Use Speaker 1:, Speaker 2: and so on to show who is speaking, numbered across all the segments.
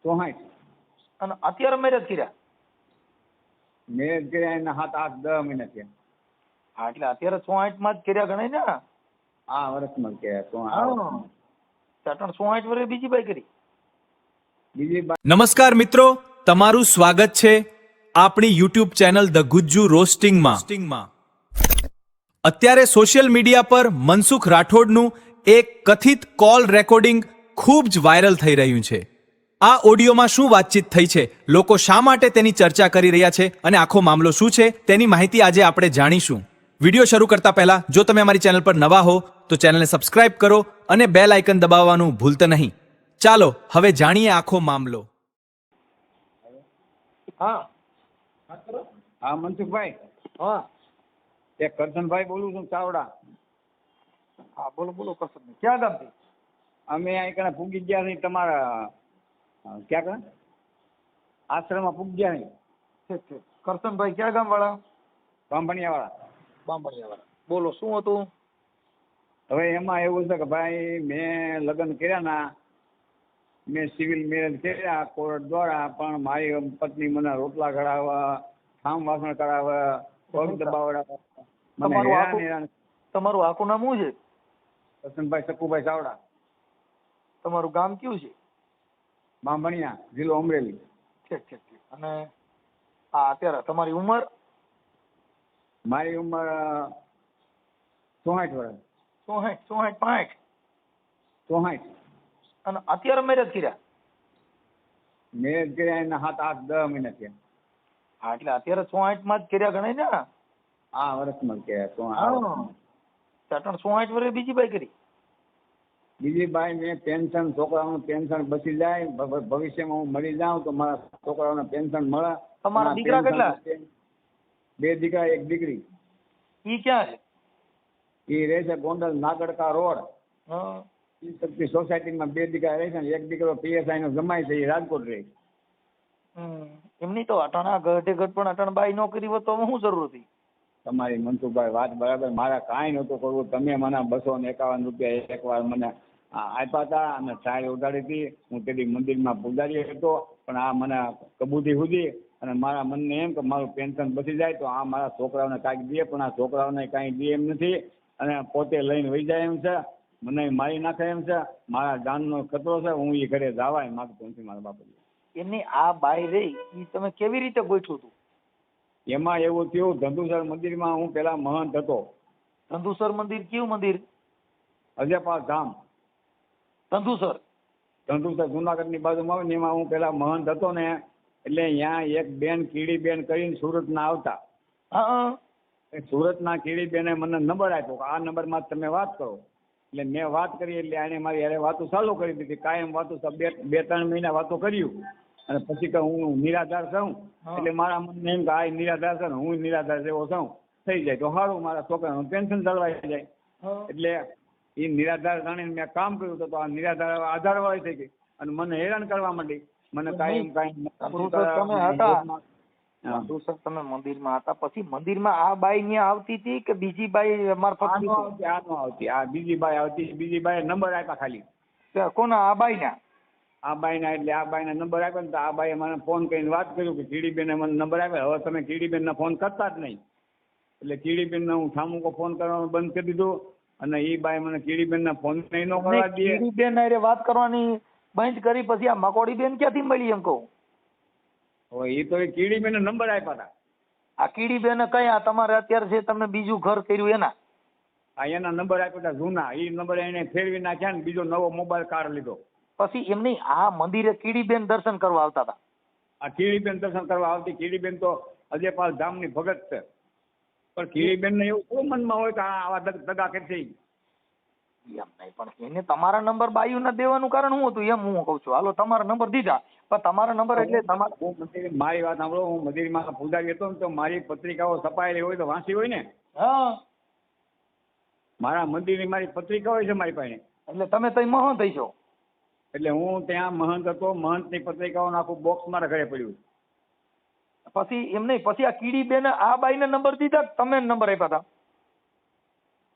Speaker 1: 64
Speaker 2: અને અત્યારે મેરેજ કર્યા?
Speaker 1: મેરેજ કર્યા એના 7-8-10 મહિના થયા.
Speaker 2: હા, એટલે અત્યારે 64 માં જ કર્યા ગણાય ને?
Speaker 1: આ વર્ષમાં કર્યા.
Speaker 2: હા, 64 વર્ષે બીજી બાઈ કરી?
Speaker 1: બીજી
Speaker 3: નમસ્કાર મિત્રો, તમારું સ્વાગત છે આપણી યુટ્યુબ ચેનલ ધ ગુજ્જુ રોસ્ટિંગમાં. અત્યારે સોશિયલ મીડિયા પર મનસુખ રાઠોડનું એક કથિત કોલ રેકોર્ડિંગ ખૂબ જ વાયરલ થઈ રહ્યું છે. આ ઓડિયોમાં શું વાતચીત થઈ છે, લોકો શા માટે તેની ચર્ચા કરી રહ્યા છે અને આખો મામલો શું છે તેની માહિતી આજે આપણે જાણીશું. વિડીયો શરૂ કરતા પહેલા જો તમે અમારી ચેનલ પર નવા હો તો ચેનલને સબસ્ક્રાઇબ કરો અને બેલ આઇકન દબાવવાનું ભૂલતા નહીં. ચાલો હવે જાણીએ આખો મામલો.
Speaker 2: હા
Speaker 1: હા મનસુખભાઈ,
Speaker 2: હા
Speaker 1: એક કરશનભાઈ બોલું છું, ચાવડા.
Speaker 2: હા, બોલો બોલો. કશું ક્યાં ગામથી?
Speaker 1: અમે અહીં કને પૂગી ગયા નહીં, તમારા ક્યાં કને આશ્રમમાં પૂગી ગયા નહીં.
Speaker 2: ઠીક ઠીક. કરશનભાઈ ક્યાં ગામ વાળા?
Speaker 1: બાંભણિયાવાળા.
Speaker 2: બાંભણિયા વાળા. બોલો, શું હતું?
Speaker 1: હવે એમાં એવું છે કે ભાઈ મેં લગ્ન કર્યા ના, મેં સિવિલ મેરેજ કર્યા કોર્ટ દ્વારા, પણ મારી પત્ની મને રોટલા કરાવવા, ઠામ વાસણ કરાવવા, પગ દબાવડા, મને હેરાન.
Speaker 2: તમારું આખું નામ શું છે?
Speaker 1: કરશનભાઈ સકુભાઈ ચાવડા.
Speaker 2: તમારું ગામ કયું છે?
Speaker 1: બાંભણિયા, જિલ્લો અમરેલી.
Speaker 2: ઠીક ઠીક ઠીક. અને હા, અત્યારે તમારી ઉંમર?
Speaker 1: મારી ઉંમર 64 વર્ષ.
Speaker 2: 64
Speaker 1: 64.
Speaker 2: અને અત્યારે મેરેજ કર્યા?
Speaker 1: મેરેજ કર્યા એના 7-8-10 મહિના થયા.
Speaker 2: હા, એટલે અત્યારે 64 માં જ કર્યા ગણાય ને?
Speaker 1: આ વર્ષમાં કર્યા.
Speaker 2: હા, 64 વર્ષે બીજી બાઈ કરી?
Speaker 1: બીજી બાઈ મેં પેન્શન, છોકરાઓનું પેન્શન બચી જાય, ભવિષ્યમાં હું મરી જાઉં તો મારા છોકરાઓને પેન્શન મળે.
Speaker 2: તમારા દીકરા કેટલા?
Speaker 1: 2 દીકરા 1 દીકરી.
Speaker 2: ઈ ક્યાં છે?
Speaker 1: એ રહે છે ગોંડલ નાગડકા રોડ.
Speaker 2: હા,
Speaker 1: શક્તિ સોસાયટીમાં 2 દીકરા રહે છે ને 1 દીકરો PSI નો જમાય છે, એ રાજકોટ રહે.
Speaker 2: એમની તો અટાણા ગઢે ગઢ પણ અટાણ બાઈ નો કરી હોત તો શું જરૂર હતી?
Speaker 1: તમારી મનસુખભાઈ વાત બરાબર. મારા કાંઈ નહોતું કરવું. તમે મને 251 રૂપિયા એકવાર મને આપ્યા હતા અને ચાય ઉડાડી હતી. હું તેની મંદિરમાં પૂજારી હતો, પણ આ મને કબૂતી સુધી અને મારા મનને એમ કે મારું પેન્શન બચી જાય તો આ મારા છોકરાઓને કાંઈક દે, પણ આ છોકરાઓને કાંઈ દે એમ નથી અને પોતે લઈને વહી જાય એમ છે. મને મારી નાખે એમ છે. મારા જાનનો ખતરો છે. હું એ ઘરે જવાય માગતો નથી મારા બાપુ.
Speaker 2: એમની આ બાઈ રહી એ તમે કેવી રીતે ગોઠવું હતું?
Speaker 1: એમાં એવું થયું, ધંધુસર મંદિરમાં હું પેલા મહંત હતો.
Speaker 2: ધંધુસર મંદિર કયું મંદિર?
Speaker 1: અજયપાલ ધામ.
Speaker 2: ધંધુસર
Speaker 1: જુનાગઢની બાજુમાં આવે ને, એમાં હું પેલા મહંત હતો ને, એટલે ત્યાં એક બેન કીડીબેન કરીને સુરતના આવતા.
Speaker 2: હા,
Speaker 1: સુરતના કીડીબેને મને નંબર આપ્યો કે આ નંબરમાં તમે વાત કરો. એટલે મેં વાત કરી, એટલે આને મારી યારે વાતો ચાલુ કરી દીધી. કાયમ વાતો 2-3 મહિના વાતો કર્યું અને પછી કે હું નિરાધાર છું. એટલે મારા મનને એમ કે આ નિરાધાર છે ને હું નિરાધાર જેવો છું, થઈ જાય તો સારું, મારા છોકરાનું પેન્શન જળવાઈ જાય. એટલે એ નિરાધાર જાણીને મેં કામ કર્યું તો આ નિરાધાર આધાર વાળી થઈ ગઈ અને મને હેરાન કરવા માંડી. મને કાયમ
Speaker 2: તમે મંદિરમાં હતા, પછી મંદિરમાં આ બાઈ ત્યાં આવતી હતી કે બીજી બાઈ મારફત?
Speaker 1: આવતી. આ બીજી બાઈ આવતી. બીજી બાઈ નંબર આપ્યા ખાલી.
Speaker 2: કોના? આ બાઈ ના?
Speaker 1: આ બાઈના. એટલે આ બાઈના નંબર આપ્યો ને તો આ બાઈએ મને ફોન કરીને વાત કર્યું કે કીડીબેને મને નંબર આપ્યો, હવે તમે કીડીબેનને ફોન કરતા જ નહીં. એટલે કીડીબેનને હું ઠામુકો ફોન કરવાનું બંધ કરી દીધું અને એ બાઈ મને કીડીબેનને ફોન નહીં ન કરવા દે.
Speaker 2: કીડીબેન હારે વાત કરવાની બંધ કરી પછી આ મકોડી બેન ક્યાંથી મળી એમ કહું?
Speaker 1: હવે એ તો એ કીડીબેનને નંબર આપ્યા હતા.
Speaker 2: આ કીડીબેન કયા તમારે અત્યારે છે તમે બીજું ઘર કર્યું એના?
Speaker 1: આ એના નંબર આપ્યા હતા જૂના. એ નંબર એને ફેરવી નાખ્યા ને બીજો નવો મોબાઈલ કાર્ડ લીધો.
Speaker 2: પછી એમની આ મંદિરે કીડીબેન દર્શન કરવા આવતા હતા?
Speaker 1: આ કીડીબેન દર્શન કરવા આવતી. કીડીબેન તો અજયપાલ ધામની ભગત છે, પણ કીડીબેનને એવું કોઈ મનમાં હોય કે આવા દગા કરશે એમ
Speaker 2: નહીં. પણ એને તમારા નંબર બાયુને દેવાનું કારણ શું હતું એમ હું કઉ છું? હાલો, તમારા નંબર દીધા, પણ તમારા નંબર એટલે
Speaker 1: મારી વાત સાંભળો. હું મંદિરમાં પૂજારી હતો ને તો મારી પત્રિકાઓ છપાયેલી હોય તો વાંચી હોય ને.
Speaker 2: હા,
Speaker 1: મારા મંદિરની મારી પત્રિકા હોય છે મારી પાસે.
Speaker 2: એટલે તમે તઈ મહંત થઈ છો?
Speaker 1: એટલે હું ત્યાં મહંત હતો. મહંતની પત્રિકાઓનું આખું બોક્સ મારા ઘરે પડ્યું.
Speaker 2: પછી એમ નહીં, પછી આ કીડીબેન આ બાઈને નંબર દીધા, તમે નંબર આપ્યા હતા?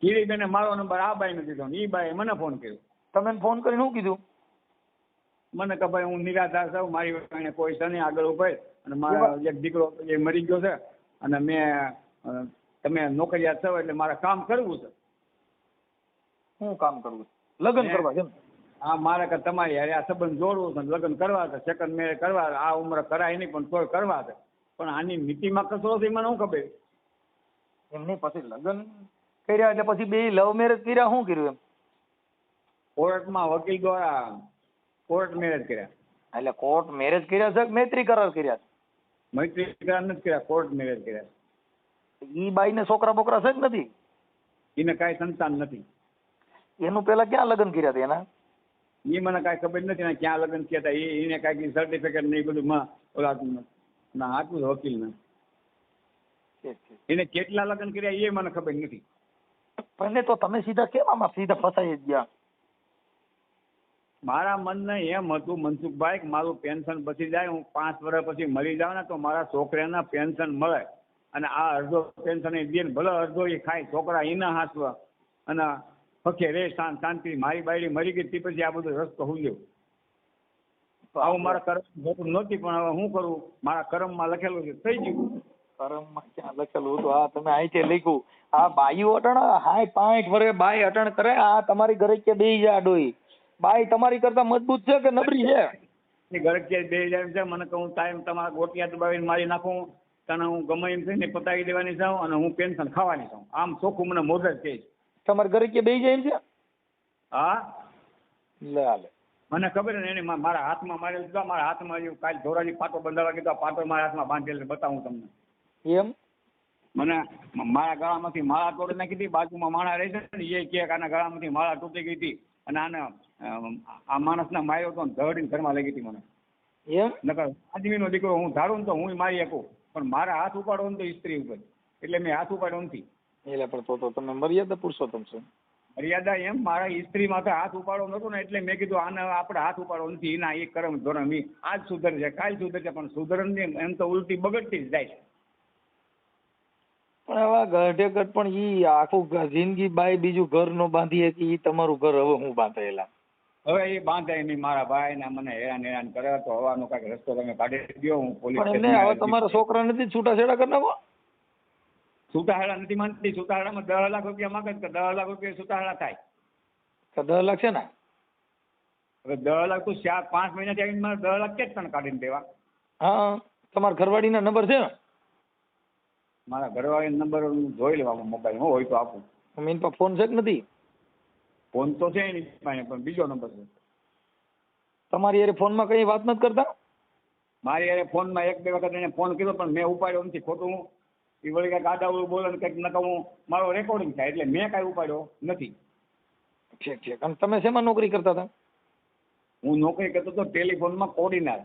Speaker 1: કીડીબેને મારો નંબર આ બાઈને દીધો ને એ બાઈએ મને ફોન કર્યો.
Speaker 2: તમે ફોન કરીને શું કીધું?
Speaker 1: મને કે ભાઈ હું નિરાધાર છું, મારી પાસે કોઈ છે નહીં આગળ ઉભે, અને મારા એક દીકરો એ મરી ગયો છે, અને તમે નોકરિયાત છો એટલે મારે કામ કરવું છે.
Speaker 2: શું કામ કરવું? લગ્ન કરવા છે?
Speaker 1: હા, મારે કે તમારી હારે આ સંબંધ જોડવું છે, લગ્ન કરવા છે, સેકન્ડ મેરેજ કરવા, આ ઉંમરે કરાય નહીં પણ તોય કરવા છે. પણ આની નીતિમાં કચરો છે મને શું ખબર.
Speaker 2: એમને પછી લગ્ન કર્યા એટલે પછી બે લવ મેરેજ કર્યા, શું કર્યું એમ?
Speaker 1: કોર્ટમાં વકીલ દ્વારા કોર્ટ મેરેજ કર્યા.
Speaker 2: એટલે કોર્ટ મેરેજ કર્યા છે કે મૈત્રી કરાર કર્યા?
Speaker 1: મૈત્રી કરાર નથી કર્યા, કોર્ટ મેરેજ કર્યા.
Speaker 2: ઈ બાઈ ને છોકરા બોકરા છે કે નથી?
Speaker 1: એને કાંઈ સંતાન નથી.
Speaker 2: એનું પેલા ક્યાં લગ્ન કર્યા હતા એના?
Speaker 1: એ મને કાંઈ ખબર નથી ને ક્યાં લગ્ન થયા હતા. એને કાંઈક સર્ટિફિકેટ ને એ બધું ઓલા ના આટલું વકીલ ને એને કેટલા લગ્ન કર્યા એ મને ખબર નથી.
Speaker 2: પણ તો તમે સીધા કેમ આમાં સીધા ફસાઈ જ ગયા?
Speaker 1: મારા મનને એમ હતું મનસુખભાઈ, મારું પેન્શન બચી જાય, હું 5 વર્ષ પછી મરી જાઉં ને તો મારા છોકરાના પેન્શન મળે, અને આ અડધો પેન્શન એ દે, ભલે અડધો એ ખાય, છોકરા એના હાંસવા, અને હકે રે શાંતિ. મારી બાયડી મરી ગઈ તે પછી આ બધો રસ્તો હુલ્યો. આવું મારા કર્મ જરૂર નહોતી, પણ હવે શું કરું, મારા કર્મમાં લખેલું છે, થઈ ગયું.
Speaker 2: કર્મમાં ક્યાં લખેલું હતું? આ તમે અહીંથી લખ્યું. આ બાઈઓ અટણ 65 વર્ષે બાઈ અટણ કરે, આ તમારી ઘરે કે બેહી જાય ડોઈ. બાઈ તમારી કરતા મજબૂત છે કે નબળી છે?
Speaker 1: એ ઘરે કે બેહી જાય છે. મને કહું ટાઈમ તમારા ગોટિયા દબાવીને મારી નાખું, તને હું ગમે એમ થઈને પતાવી દેવાની છું, અને હું પેન્શન ખાવાની છું. આમ ચોખ્ખું મને મોઢ જ કહે છે.
Speaker 2: તમારા ઘરે કે બેહી જાય એમ છે?
Speaker 1: હા,
Speaker 2: લે
Speaker 1: મને ખબર ને. એને મારા હાથમાં મારેલું દીધા, મારા હાથમાં કાલ ધોરાજી પાટો બંધાવા કીધો, પાટો મારા હાથમાં બાંધેલ બતાવું તમને.
Speaker 2: એમ?
Speaker 1: મને મારા ગળામાંથી માળા તોડી નાખી હતી. બાજુમાં માણા રહી છે ને, એ કે આના ગળામાંથી માળા તૂટી ગઈ હતી, અને આને આ માણસના માર્યો હતો, ધરડીને ઘરમાં લઈ ગઈ હતી મને.
Speaker 2: એમ?
Speaker 1: નકર આદમીનો દીકરો હું ધારું ને તો હું મારી શકું, પણ મારા હાથ ઉપાડો ને તો સ્ત્રી ઉપર, એટલે મેં હાથ ઉપાડ્યો નથી.
Speaker 2: એટલે પણ તો તમે મર્યાદા પુરુષોત્તમ છો.
Speaker 1: મર્યાદા એમ, મારા સ્ત્રી માથે હાથ ઉપાડો નતો ને, એટલે મેં કીધું આને આપણે હાથ ઉપાડો નથી. એના એ કર્મ ધોરણ આજ સુધરશે, કાલ સુધરશે, પણ સુધરણ નહીં, એમ તો ઉલટી બગડતી જ જાય.
Speaker 2: પણ આવા ગઢે ગઢ પણ ઈ આખું જિંદગી બાઈ બીજું ઘર નો બાંધી હતી, ઈ તમારું ઘર હવે હું બાંધેલા?
Speaker 1: હવે એ બાંધાય નહીં. મારા ભાઈ ને મને હેરાન કરે, તો હવાનો કાંઈક રસ્તો તમે કાઢી દો. હું પોલીસ
Speaker 2: પણ એમને હવે તમારા છોકરા નથી છૂટાછેડા કરી નાખો.
Speaker 1: છૂટાહાડા નથી માંગતી. છૂટાહાડામાં 10 લાખ રૂપિયા માંગે કે 10 લાખ રૂપિયા છૂટાહાડા થાય.
Speaker 2: 10 લાખ છે ને?
Speaker 1: હવે 10 લાખ તો 4-5 મહિનાથી આવીને મારે 10 લાખ કેટ તને કાઢીને દેવા?
Speaker 2: હા, તમારા ઘરવાળીના નંબર છે ને?
Speaker 1: મારા ઘરવાળીનો નંબર જોઈ લેવા મોબાઈલ હોય તો આપું.
Speaker 2: એની પાસે ફોન છે કે નથી?
Speaker 1: ફોન તો છે એની પાસે, પણ બીજો નંબર છે.
Speaker 2: તમારી યાર ફોનમાં કઈ વાત નથી કરતા?
Speaker 1: મારી યાર ફોનમાં 1-2 વખત એને ફોન કર્યો, પણ મેં ઉપાડ્યો નથી. ખોટું એ વળી કાંઈક આડાવડું બોલે ને કંઈક નકા હું મારો રેકોર્ડિંગ થાય, એટલે મેં કાંઈ ઉપાડ્યો નથી.
Speaker 2: ઠીક. અને તમે શેમાં નોકરી કરતા હતા?
Speaker 1: હું નોકરી કરતો હતો ટેલિફોનમાં કોર્ડિનાર.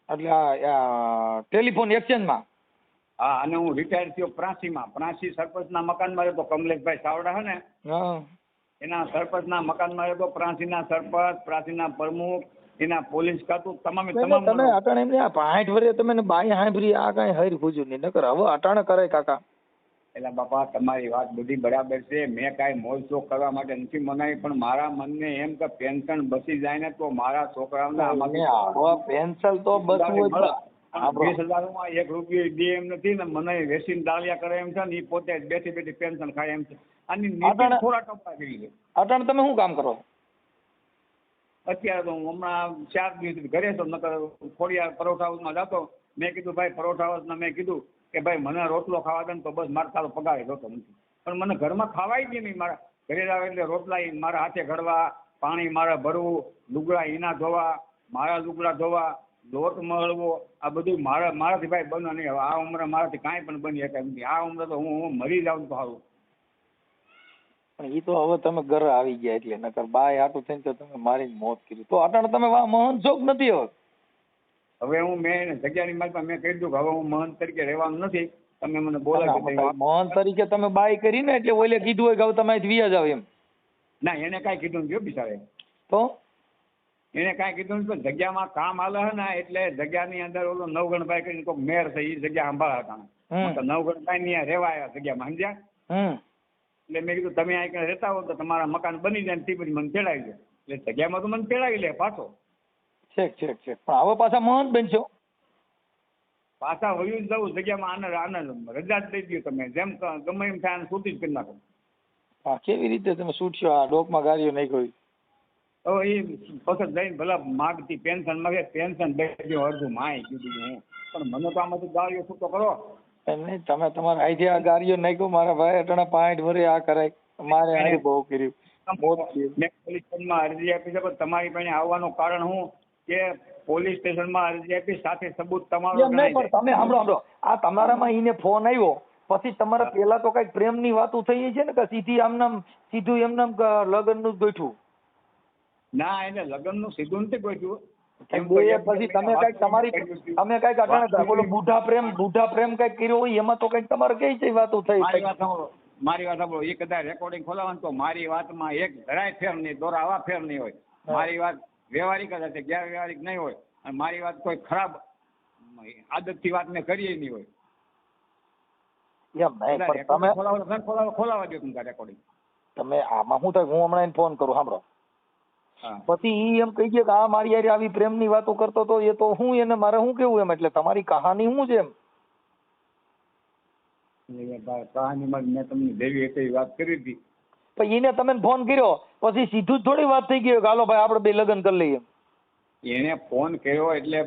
Speaker 2: એટલે આ ટેલિફોન એક્સચેન્જમાં?
Speaker 1: હા, અને હું રિટાયર થયો પ્રાંસીમાં. પ્રાંસી સરપંચના મકાનમાં રહેતો. કમલેશભાઈ ચાવડા છે ને,
Speaker 2: હા,
Speaker 1: એના સરપંચના મકાનમાં રહેતો. પ્રાંસીના સરપંચ, પ્રાંસીના પ્રમુખ, એના પોલીસ ખાતું તમામ.
Speaker 2: તમે અટાણે એમને આ 65 વર્ષે તમે બાઈ હાંભરી, આ કાંઈ હરી ખુજ્યું નહીં. નકર હવે અટાણે કરે કાકા.
Speaker 1: એટલે બાપા તમારી વાત બધી બરાબર છે. મેં કાંઈ મોજ શોખ કરવા માટે નથી મનાવી, પણ મારા મનને એમ કે પેન્શન બચી જાય ને તો મારા છોકરાઓને
Speaker 2: પેન્શન તો બચવું જ.
Speaker 1: 20,000 1 રૂપિયો દે એમ નથી ને, મને વેસીને ડાળિયા કરે એમ છે ને, એ પોતે જ બેઠી પેન્શન ખાય એમ છે. આની નીતિ થોડા ટપા કરી છે.
Speaker 2: અટાણે તમે શું કામ કરો?
Speaker 1: અત્યારે તો હું હમણાં 4 દિવસ ઘરે તો, નકર ખોડિયાર પરોઠા હાઉસમાં જતો. મેં કીધું ભાઈ પરોઠા હાઉસના, મેં કીધું કે ભાઈ મને રોટલો ખાવા દે ને તો બસ મારે તારો પગાર જોતો નથી. પણ મને ઘરમાં ખાવાય જ નહીં. મારા ઘરે આવે એટલે રોટલા મારા હાથે ઘડવા, પાણી મારે ભરવું, લુગડા એના ધોવા, મારા લુગડા ધોવા, લોટ મળવો, આ બધું મારાથી ભાઈ બને નહીં. હવે આ ઉંમરે મારાથી કાંઈ પણ બની શકે નથી. આ ઉંમરે તો હું મરી જાઉં તો સારું.
Speaker 2: પણ એ તો હવે તમે ઘરે આવી ગયા એટલે, નકર બાય આટું થઈને તો તમે મારી મોત કરી. તો અટાણે તમે મહંત છો કે નથી?
Speaker 1: હવે હું મેં જગ્યાની માલમાં મેં કહી દીધું કે હવે હું મહંત તરીકે રહેવાનું નથી. તમે મને બોલાવો
Speaker 2: મહંત તરીકે તમે બાય કરી ને, એટલે ઓલે કીધું હોય કે હવે તમે વ્યા જાવ એમ?
Speaker 1: ના, એને કાંઈ કીધું નથી બિચારે.
Speaker 2: તો
Speaker 1: એને કાંઈ કીધું નથી. પણ જગ્યામાં કામ હાલે છે ને, એટલે જગ્યાની અંદર ઓલો નવગણભાઈ કરીને કોઈક મેયર છે, એ જગ્યા સંભાળતા. નવગણભાઈ ની રેવાયા જગ્યામાં, સમજ્યા? એટલે મેં કીધું તમે અહીં રહેતા હો તો તમારા મકાન બની જાય ને તે પછી મને તેડાવી દે. એટલે જગ્યામાં તો મને તેડાવી લે પાછો.
Speaker 2: છેક છેક છેક પણ હવે પાછા મહંત બનશો.
Speaker 1: પાછા વયું જ જવું જગ્યામાં આને રજા જ દઈ દો તમે, જેમ ગમે એમ થાય આને છૂટી જ કરી નાખો.
Speaker 2: હા કેવી રીતે તમે છૂટશો? આ ડોકમાં ગાડીઓ નહીં કોઈ.
Speaker 1: હવે એ વખત જઈને ભલા માગતી પેન્શન માગે, પેન્શન દઈ દો અડધું માય કીધું હું, પણ મને તો આમાંથી ગાળીઓ છૂટો કરો.
Speaker 2: એમ નહીં, તમે તમારા આઈથી આ ગાડીઓ નાખ્યો મારા ભાઈ અટાણા 65 વર્ષે આ કરાય. મારે આ બહુ કર્યું.
Speaker 1: મેં પોલીસ સ્ટેશનમાં અરજી આપી છે, પણ તમારી પાસે આવવાનું કારણ શું કે પોલીસ સ્ટેશનમાં અરજી આપી સાથે સબૂત તમારો
Speaker 2: એમ નહીં, પણ તમે સાંભળો આ તમારામાં ઈને ફોન આવ્યો પછી તમારા પેલા તો કઈક પ્રેમની વાતો થઈ છે ને કે સીધી આમનામ સીધું એમનામ લગ્નનું જ ગોઠવું?
Speaker 1: ના, એને લગ્નનું સીધું નથી ગોઠવ્યું.
Speaker 2: પછી તમે કઈક તમારી તમે કઈક અટાણે બોલો બુઢા પ્રેમ કઈક કર્યો હોય એમાં તો કઈક તમારે કઈ કઈ વાતો થઈ?
Speaker 1: મારી વાત સાંભળો, એ કદાચ રેકોર્ડિંગ ખોલાવાનું તો મારી વાતમાં એક જરાય ફેર નહીં, દોરા આવા ફેર નહીં હોય. મારી વાત વ્યવહારિક જ હશે, ગેરવ્યવહારિક નહીં હોય. અને મારી વાત કોઈ ખરાબ આદતથી વાત મેં કરી નહીં હોય.
Speaker 2: એમ નહીં, પણ તમે
Speaker 1: ખોલાવા દો તમે રેકોર્ડિંગ.
Speaker 2: તમે આમાં શું થાય, હું હમણાં એને ફોન કરું સાંભળો. પછી ઈ એમ કહી દે કે આ મારી યાર આવી પ્રેમની વાતો કરતો તો એ તો હું એને મારે શું કેવું એમ, એટલે તમારી કહાની શું છે એમ?
Speaker 1: કહાનીમાં મેં તમને દેવી એવી વાત કરી હતી.
Speaker 2: પછી એને તમે ફોન કર્યો પછી સીધું જ થોડી વાત થઈ ગઈ કે હાલો ભાઈ આપણે બે લગ્ન કરી લઈએ?
Speaker 1: એને ફોન કર્યો એટલે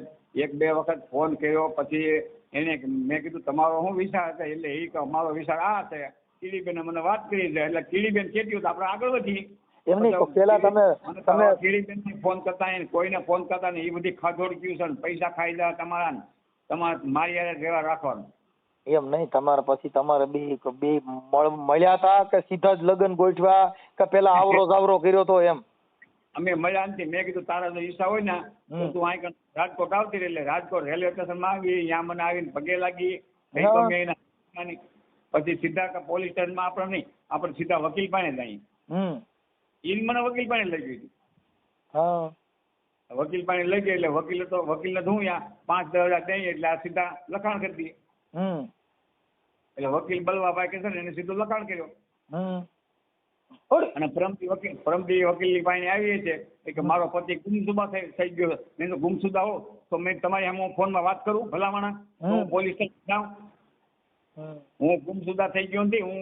Speaker 1: 1-2 વખત ફોન કર્યો, પછી એને મેં કીધું તમારો શું વિચાર હતો, એટલે એ કે અમારો વિચાર આ છે. કીડીબેને મને વાત કરી છે, એટલે કીડીબેન કહેતી હોય તો આપણે આગળ વધીએ.
Speaker 2: એમની પેલા તમે
Speaker 1: કીડીબેન ફોન કરતા કોઈને ફોન કરતા ને એ બધી ખાધોડ ગયું છે, પૈસા ખાઈ જાય તમારે મારી યારે વ્યવહાર રાખવાનો.
Speaker 2: એમ નહીં, તમારે પછી તમારે બે મળ્યા હતા કે સીધા જ લગ્ન ગોઠવા કે પેલા આવરો જાવરો કર્યો તો એમ?
Speaker 1: અમે મળ્યા નથી. મેં કીધું તારા જો ઈચ્છા હોય ને તો તું અહીં રાજકોટ આવતી રહે, એટલે રાજકોટ રેલવે સ્ટેશનમાં આવી, ત્યાં મને આવીને પગે લાગી. પછી સીધા પોલીસ સ્ટેશનમાં આપણે નહીં, આપણે સીધા વકીલ પાસે જઈએ. ઈ મને વકીલ પાસે લઈ ગઈ હતી. વકીલ પાસે લઈ ગઈ એટલે વકીલને હું ત્યાં 5-10 હજાર દઈએ એટલે આ સીધા લખાણ કરી દઈએ. એટલે વકીલ બલવાભાઈ કે છે ને એને સીધું લખાણ કર્યો. અને પરમદી વકીલની પાસે આવીએ છે કે મારો પતિ ગુમસુદા થઈ ગયો. મેં તો ગુમસુદા હો તો મેં તમારી આમ ફોનમાં વાત કરું ભલામણા, હું પોલીસ સ્ટેશન જાઉં. હું ગુમસુદા થઈ ગયો નથી, હું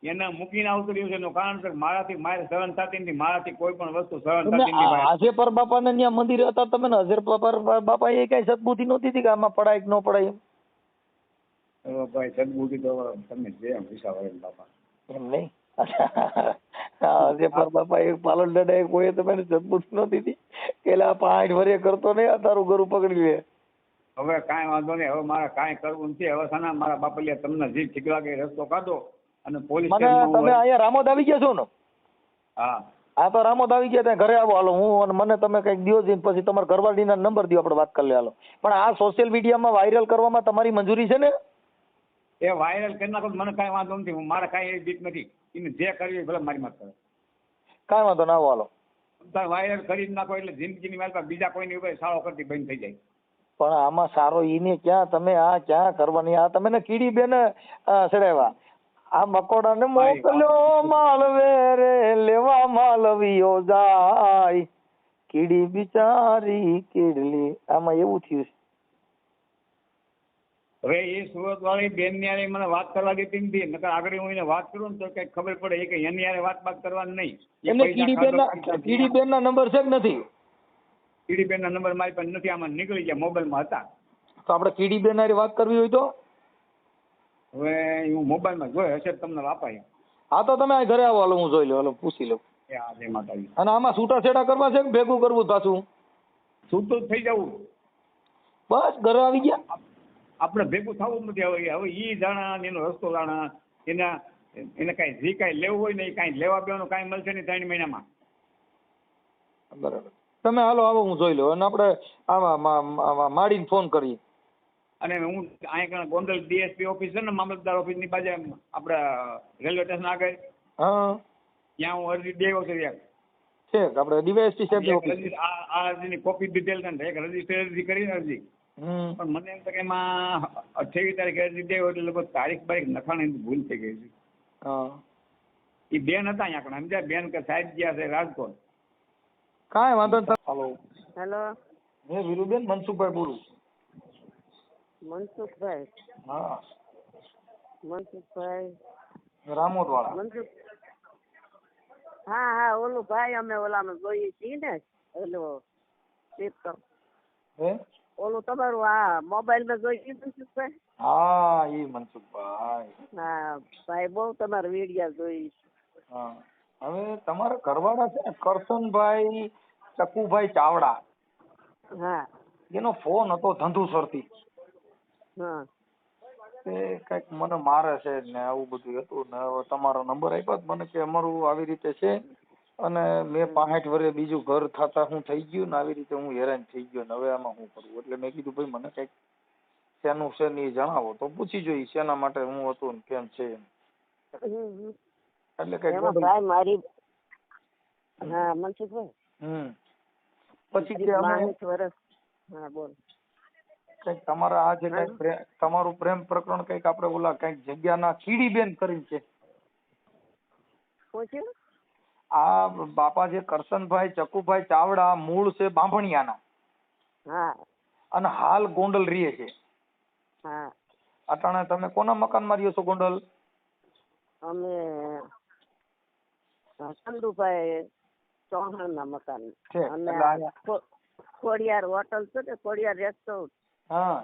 Speaker 1: એને મૂકીને આવતું રહ્યું છે. એનું કારણ છે મારાથી મારે સહન થતી નથી, મારાથી કોઈ પણ વસ્તુ સહન થતી નથી.
Speaker 2: હાજેપર બાપાને ત્યાં મંદિર હતા તમે ને, હાજેપર બાપા એ કઈ સદબુદ્ધિ નહોતી કે આમાં પડાય કે ન પડાય?
Speaker 1: ભાઈ સદબુદ્ધિ તો તમે જે વિચાર હોય બાપા.
Speaker 2: એમ નહીં, હાજેપર બાપા એક પાલન દાદા કોઈ તમે સદબુદ્ધિ નહોતી કે 65 વર્ષે કરતો નહીં, આ તારું ઘરું પકડી લે.
Speaker 1: હવે કાંઈ વાંધો નહીં, હવે મારે કાંઈ કરવું નથી. હવે સાના મારા બાપલિયા તમને જે ઠીક લાગે રસ્તો કાઢો. અને પોલીસ
Speaker 2: તમે અહીંયા રામોદ આવી ગયા છો ને? હા તો રામોદ આવી ગયા ત્યાં ઘરે આવો હાલો, હું અને મને તમે કઈક દિયો જઈને પછી તમારા ઘરવાળીના નંબર દો, આપણે વાત કરી લે હાલો. પણ આ સોશિયલ મીડિયામાં વાયરલ કરવામાં તમારી મંજૂરી છે ને?
Speaker 1: એ વાયરલ કરી નાખો મને કાંઈ વાંધો નથી, હું મારે કાંઈ એવી બીક નથી. એને જે કરવી ભલે મારી માં કરે,
Speaker 2: કાંઈ વાંધો ના આવો હાલો.
Speaker 1: વાયરલ કરી જ નાખો એટલે જિંદગીની મારી પાસે બીજા કોઈની ઉપર સાળો કરતી બંધ થઈ જાય.
Speaker 2: પણ આમાં સારો ઈને ક્યાં તમે આ ક્યાં કરવાની? આ તમે ને કીડી બેન ચડાવ્યા, આ મકોડા ને મોકલ્યો માલવે રે લેવા માલવીઓ જાય, કીડી બિચારી કીડલી. આમાં એવું થયું છે.
Speaker 1: હવે એ સુરત વાળી બેન ની મને વાત કરવા દેતી નથી, નકર આગળ હું એને વાત કરું ને તો કઈ ખબર પડે કે એની યારે વાત કરવાની નહીં.
Speaker 2: એમને કીડીબેન ના નંબર છે કે નથી?
Speaker 1: કીડીબેન ના નંબર મારી પાસે નથી, આમાં નીકળી ગયા, મોબાઈલમાં હતા. તો
Speaker 2: આપણે કીડીબેન હારે વાત કરવી હોય તો
Speaker 1: હવે હું મોબાઈલમાં જોઈ હશે તમને વાપાય.
Speaker 2: હા તો તમે ઘરે આવો હાલો, હું જોઈ લઉં, હાલો પૂછી લઉં. અને આમાં છૂટાછેડા કરવા છે કે ભેગું કરવું પાછું? છૂટું
Speaker 1: થઈ જવું
Speaker 2: બસ. ઘરે આવી ગયા
Speaker 1: આપણે ભેગું થવું નથી. હવે ઈ જાણા એનો રસ્તો જાણા, એને કઈ જે કઈ લેવું હોય ને એ કઈ લેવા બેવાનું કઈ મળશે નહીં 3 મહિનામાં.
Speaker 2: બરાબર. તમે હાલો આવો, હું જોઈ લઉં. અને આપણે આમાં માડીને ફોન કરીએ.
Speaker 1: અને હું અહીંયા ગોંડલ ડીએસપી ઓફિસ છે ને, મામલતદાર ઓફિસ ની બાજુ આપણે રેલવે સ્ટેશન આગળ, ત્યાં હું અરજી દેવો છે.
Speaker 2: છે આપણે ડીવાયએસપી સાહેબ
Speaker 1: આ અરજીની કોપી ડિટેલ છે, એક રજીસ્ટર કરીને અરજી. પણ મને એમ કે એમાં 28 તારીખે અરજી દેવો એટલે લગભગ તારીખ નખાણી ભૂલ થઈ ગઈ છે. એ બેન હતા અહીંયા સમજ્યા, બેન કે સાહેબ ગયા છે રાજકોટ.
Speaker 2: કાંઈ વાંધો નહીં.
Speaker 4: હેલો
Speaker 2: હે વીરુબેન, મનસુખભાઈ બોલું.
Speaker 4: મનસુખભાઈ
Speaker 2: હા,
Speaker 4: મનસુખભાઈ
Speaker 2: રામોદ વાળા.
Speaker 4: મનસુખ હા ઓલું ભાઈ અમે ઓલામાં જોઈએ છીએ ને ઓલું ચિત્ર
Speaker 2: હે
Speaker 4: ઓલું તમારું આ મોબાઈલ માં જોઈએ મનસુખભાઈ.
Speaker 2: હા, ઈ મનસુખભાઈ.
Speaker 4: હા ભાઈ બહુ તમારા વિડીયો જોઈ.
Speaker 2: હા, હવે તમારા ઘરવાળા છે ને કરશનભાઈ ચકુભાઈ ચાવડા,
Speaker 4: હા
Speaker 2: એનો ફોન હતો ધંધુસરથી.
Speaker 4: હા
Speaker 2: તે કઈક મને મારે છે ને આવું બધું હતું ને હવે તમારો નંબર આપ્યો તો મને કે અમારું આવી રીતે છે અને મેં 65 વર્ષે બીજું ઘર થતા હું થઈ ગયું ને આવી રીતે હું હેરાન થઈ ગયો ને હવે આમાં શું કરવું. એટલે મેં કીધું ભાઈ મને કઈક શેનું છે ને એ જણાવો તો પૂછી જોઈ શેના માટે હું હતું ને કેમ છે એમ. એટલે કઈક
Speaker 4: એમાં ભાઈ મારી હા મનસુખભાઈ
Speaker 2: પછી કે અમે
Speaker 4: 62 વર્ષ. હા બોલ.
Speaker 2: કઈક તમારા આ જે કઈક તમારું પ્રેમ પ્રકરણ કઈક આપણે ઓલા કઈક જગ્યાના કીડીબેન કરીને છે.
Speaker 4: પૂછ્યું
Speaker 2: આ બાપા જે કરશનભાઈ ચકુભાઈ ચાવડા મૂળ છે બાંભણિયાના
Speaker 4: હા
Speaker 2: અને હાલ ગોંડલ રહે છે.
Speaker 4: હા
Speaker 2: અટાણે તમે કોના મકાનમાં રહ્યો છો ગોંડલ?
Speaker 4: અમે ચંદુભાઈ ચૌહાણ ના મકાન
Speaker 2: છે.
Speaker 4: અને
Speaker 2: એટલે આ-
Speaker 4: ખોડિયાર હોટલ છે ને ખોડિયાર રેસ્ટોરન્ટ
Speaker 2: હા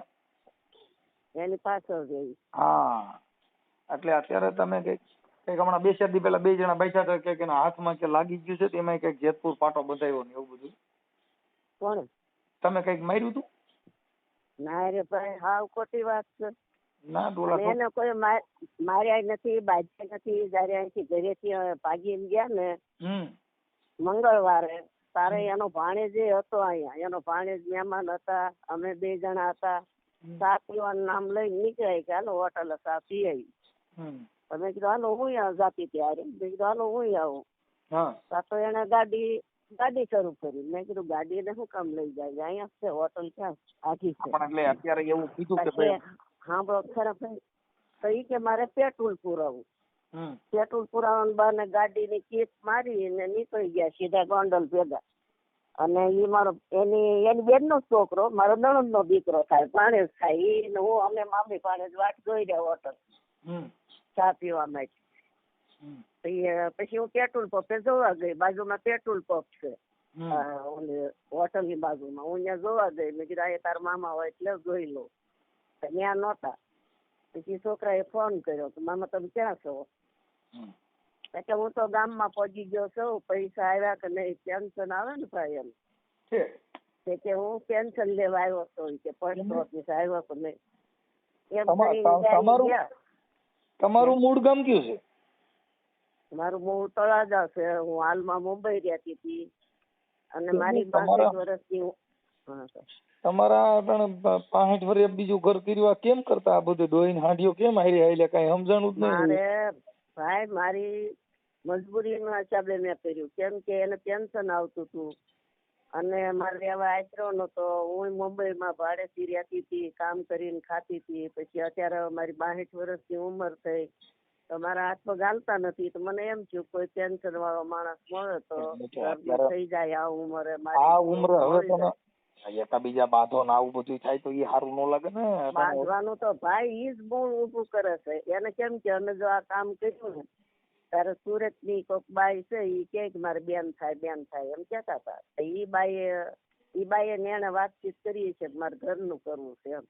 Speaker 4: એની પાછળ રહી.
Speaker 2: હા, એટલે અત્યારે તમે કઈક હમણાં 2-4 દી પહેલા 2 જણા બેઠા હતા કે એના હાથમાં કે લાગી ગયું છે તેમાં કઈક જેતપુર પાટો બંધાયો ને એવું બધું.
Speaker 4: કોણ?
Speaker 2: તમે કઈક માર્યું હતું?
Speaker 4: ના રે ભાઈ હાવ ખોટી વાત છે.
Speaker 2: ના ડોલા
Speaker 4: અને એને કોઈ માર્યા નથી બાજ્યા નથી. જયારે અહીંથી ઘરેથી ભાગીને ગયા ને મંગળવારે તારે એનો ભાણેજ હતો અહીંયા. એનો ભાણેજ મહેમાન હતા. અમે 2 જણા હતા. ચા પીવાનું નામ લઈને નીકળાય કે હાલો હોટલે ચા પી આવી. તમે કીધું હાલો હું જાતી ત્યારે મેં કીધું હાલો હું આવું. તો એને ગાડી શરૂ કરી. મેં કીધું ગાડીને શું કામ લઈ જાય? અહીંયા છે હોટલ ક્યાં આખી છે.
Speaker 2: એટલે અત્યારે એવું કીધું કે ભાઈ
Speaker 4: હા ખરા ભાઈ તો ઈ કે મારે પેટ્રોલ પુરાવું. પેટ્રોલ પુરાવાનું બહાને ગાડીની કીક મારી ને નીકળી ગયા સીધા ગોંડલ ભેગા. અને ઈ મારો એની બેનનો છોકરો મારો નણંદનો દીકરો થાય ભાણેજ થાય. ઈ હું અમે મામી ભાણેજ વાટ જોઈ રહ્યા હોટલ ચા પીવા માટે. પછી હું પેટ્રોલ પંપે જોવા ગઈ. બાજુમાં પેટ્રોલ પંપ છે હોટલ ની બાજુમાં. હું ત્યાં જોવા ગઈ. મેં કીધું આ તારા મામા હોય એટલે જોઈ લો. ત્યાં નહોતા. પછી છોકરાએ ફોન કર્યો કે મામા તમે ક્યાં છો? એટલે હું તો ગામમાં પહોંચી ગયો છું. પૈસા આવ્યા કે નહીં પેન્શન આવે ને ભાઈ એમ કે હું પેન્શન લેવા આવ્યો છું કે પોસ્ટ ઓફિસ આવ્યો કે નહીં એમ.
Speaker 2: તમારું મૂળ ગામ કયું છે?
Speaker 4: મારું મૂળ તળાજા છે. હું હાલમાં મુંબઈ રહેતી હતી અને મારી 65 વર્ષની
Speaker 2: તમારા 65 વર્ષ બીજું ઘર કર્યું કેમ કરતા? આ બધું ડોહીને હાંડીઓ કેમ હારી હાલે કઈ સમજાણું જ નહીં.
Speaker 4: મારે ભાઈ મારી મજબૂરીના હિસાબે મેં કર્યું. કેમ કે એને પેન્શન આવતું હતું અને મારે રહેવા આશરો નતો. હું મુંબઈમાં ભાડેથી રહેતી હતી, કામ કરીને ખાતી હતી. પછી અત્યારે મારી 62 વર્ષની ઉંમર થઈ તો મારા હાથ પગ હાલતા નથી. તો મને એમ થયું કોઈ પેન્શન વાળો માણસ મળે તો થઈ જાય. આ ઉંમરે
Speaker 2: આ ઉંમરે હવે તમે બીજા બાંધો ને આવું બધું થાય તો એ સારું ન લાગે ને.
Speaker 4: બાંધવાનું તો ભાઈ ઈ જ બહુ ઊભું કરે છે. એને કેમ કે અમે જો આ કામ કર્યું ને ત્યારે સુરત ની કોઈક બાઈ છે ઈ કે મારે બેન થાય એમ કેતા હતા. ઈ બાઈએ ને એને વાતચીત કરી છે મારે ઘરનું કરવું છે એમ.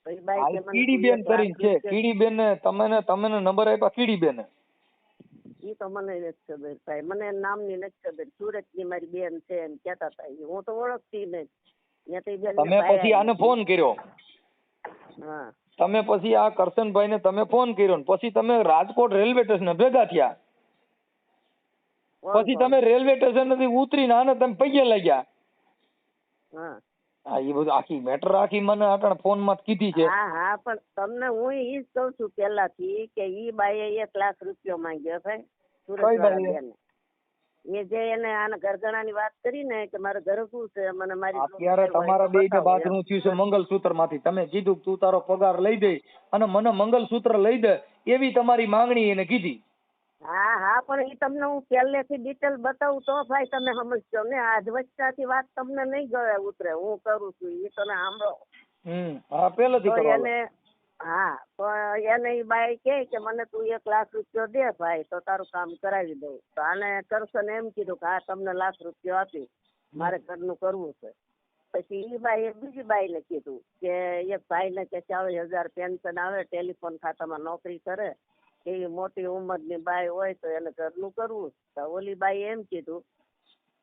Speaker 4: તો ઈ બાઈ
Speaker 2: કીડીબેન કરી છે. કીડીબેન ને તમે નંબર આપ્યા કીડીબેન?
Speaker 4: ઈ તો મને નથી ખબર ભાઈ. મને નામની નથી ખબર. સુરત ની મારી બેન છે એમ કેતા હતા. હું તો ઓળખતી નહીં.
Speaker 2: તમે પછી આને ફોન કર્યો?
Speaker 4: હા.
Speaker 2: તમે પછી આ કરશનભાઈ ને તમે ફોન કર્યો ને પછી તમે રાજકોટ રેલવે સ્ટેશન ભેગા થયા. પછી તમે રેલવે સ્ટેશન થી ઉતરીને આને તમે પગે લાગ્યા. હા એ બધું આખી મેટર આખી મને આટણ ફોન માં કીધી છે.
Speaker 4: હા પણ તમને હું ઈ જ કઉ છું પેલાથી કે ઈ બાઈએ 1 લાખ રૂપિયા માંગ્યો ભાઈ. સુરત એ જે એને આના ઘરગણાની વાત કરી ને કે મારે ઘરકું છે મને મારી
Speaker 2: અત્યારે તમારા બેયને બાદનું થયું છે મંગલસૂત્ર માંથી. તમે કીધું તું તારો પગાર લઈ દે અને મને મંગલસૂત્ર લઈ દે એવી તમારી માંગણી એને કીધી.
Speaker 4: હા હા, પણ એ તમને હું પહેલેથી ડિટેલ બતાવું તો ભાઈ તમે સમજજો ને. આજ વચ્ચેથી વાત તમને નહીં ગળે ઉતરે. હું કરું છું એ તમે સાંભળો.
Speaker 2: હા, પહેલેથી
Speaker 4: તો
Speaker 2: કરો.
Speaker 4: એને હા, તો એને એ બાઈ કે મને તું 1 લાખ રૂપિયા દે ભાઈ તો તારું કામ કરાવી દઉં. તો આને કરશન એમ કીધું કે હા તમને 1 લાખ રૂપિયા આપી, મારે ઘરનું કરવું છે. પછી એ બાઈએ બીજી બાઈને કીધું કે એક ભાઈને કે 40,000 પેન્શન આવે, ટેલિફોન ખાતામાં નોકરી કરે, એવી મોટી ઉંમરની બાઈ હોય તો એને ઘરનું કરવું. તો ઓલી બાઈએ એમ કીધું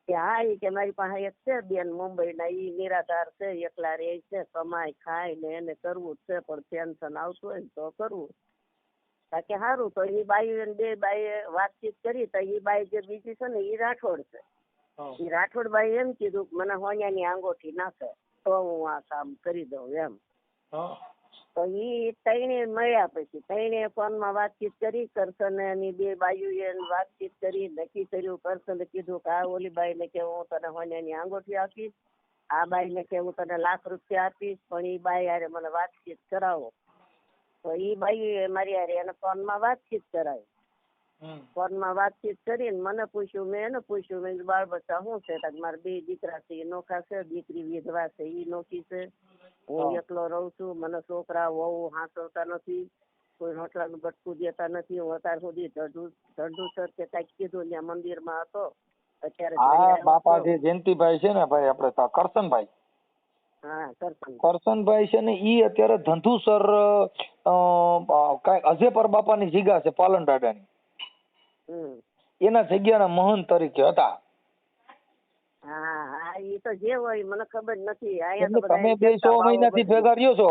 Speaker 4: કે હા એ કે મારી પાસે એક છે બેન મુંબઈના, એ નિરાધાર છે, એકલા રહે છે, કમાય ખાય ને એને કરવું છે, પણ પેન્શન આવતું હોય ને તો કરવું. કે સારું. તો એ બાઈ બે બાઈએ વાતચીત કરી. તો એ બાઈ જે બીજી છે ને એ રાઠોડ છે. એ રાઠોડ બાઈ એમ કીધું કે મને હોનિયાની આંગોઠી નાખે તો હું આ કામ કરી દઉં એમ. તો એ તઈને મળ્યા. પછી તઈને ફોનમાં વાતચીત કરી. કરશને એની બે બાયુએ વાતચીત કરી, નક્કી કર્યું. કરશને કીધું કે આ ઓલી બાઈને કે હું તને હોનિયાની આંગોઠી આપીશ, આ બાઈને કે હું તને 1 લાખ રૂપિયા આપીશ, પણ એ બાઈ હારે મને વાતચીત કરાવો. તો એ બાઈ મારી હારે એને ફોનમાં વાતચીત કરાવી. ફોનમાં વાતચીત કરીને મને પૂછ્યું, મેં એને પૂછ્યું, મેં બાળ બચ્ચા શું છે? મારા 2 દીકરા છે એ નોખા છે, દીકરી વિધવા છે એ નોખી છે, હું એકલો રહું છું, મને છોકરા વહુ હાંસવતા નથી, કોઈ હોટલાનું બટકું દેતા નથી. હું અત્યાર સુધી ધંધુસર કે કાંઈક કીધું ત્યાં મંદિરમાં હતો. અત્યારે
Speaker 2: બાપા જે જયંતિભાઈ છે ને ભાઈ, આપણે કરશનભાઈ, કરશનભાઈ છે ને ઈ અત્યારે ધંધુસર કાંઈ અજેપર બાપાની જીગા છે પાલન દાદાની, એના જગ્યાના મહંત તરીકે હતા.
Speaker 4: હા હા, એ તો જે હોય મને ખબર નથી.
Speaker 2: તમે 2 મહિનાથી ભેગા રહ્યો છો,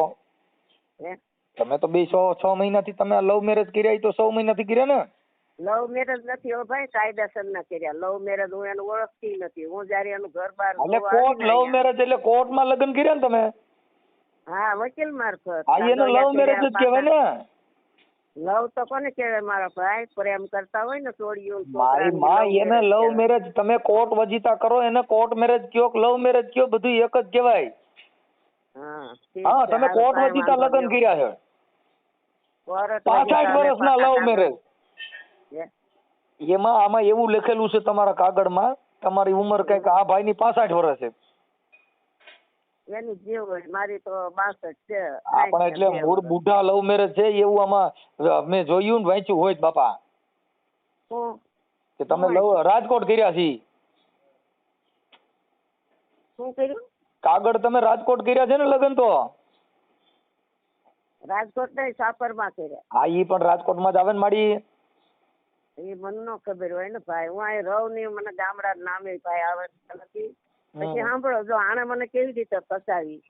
Speaker 2: તમે તો 6 મહિનાથી તમે લવ મેરેજ કર્યા, તો 6 મહિનાથી કર્યા ને?
Speaker 4: લવ મેરેજ નથી હો ભાઈ, કાયદેસર ના કર્યા લવ મેરેજ. હું એને ઓળખતી નથી. હું જયારે એનું ઘર બાર
Speaker 2: કોર્ટ લવ મેરેજ એટલે કોર્ટમાં લગ્ન કર્યા ને તમે?
Speaker 4: હા, વકીલ મારફત.
Speaker 2: એનો લવ મેરેજ જ કહેવાય ને.
Speaker 4: લવ તો કોને કહેવાય મારા ભાઈ? પ્રેમ કરતા હોય ને છોડીઓ.
Speaker 2: મારી માં, એને લવ મેરેજ તમે કોર્ટ વજીતા કરો એને કોર્ટ મેરેજ કયો, લવ મેરેજ કયો, બધું એક જ કહેવાય. હા, તમે કોર્ટ વજીતા લગ્ન કર્યા છે. 65 વર્ષના લવ મેરેજ. એમાં આમાં એવું લખેલું છે તમારા કાગળમાં, તમારી ઉંમર કઈક આ ભાઈ ની 65 વર્ષ છે.
Speaker 4: એની જે હોય, મારી તો 62 છે.
Speaker 2: પણ એટલે મૂળ બુઢા લવ મેરેજ છે એવું આમાં મેં જોયું ને વાંચ્યું હોય બાપા, કે તમે લવ રાજકોટ કર્યા છે.
Speaker 4: શું કર્યું?
Speaker 2: કાગળ તમે રાજકોટ કર્યા છે ને લગ્ન? તો
Speaker 4: રાજકોટ નહીં, સાપરમાં કર્યા.
Speaker 2: હા, ઈ પણ રાજકોટમાં જ આવે ને માડી.
Speaker 4: એ મને નો ખબર હોય ને ભાઈ, હું અહીં રહું નહીં, મને ગામડા નામે ભાઈ આવડતા નથી. પછી સાંભળો, જો આને મને કેવી રીતે ફસાવી,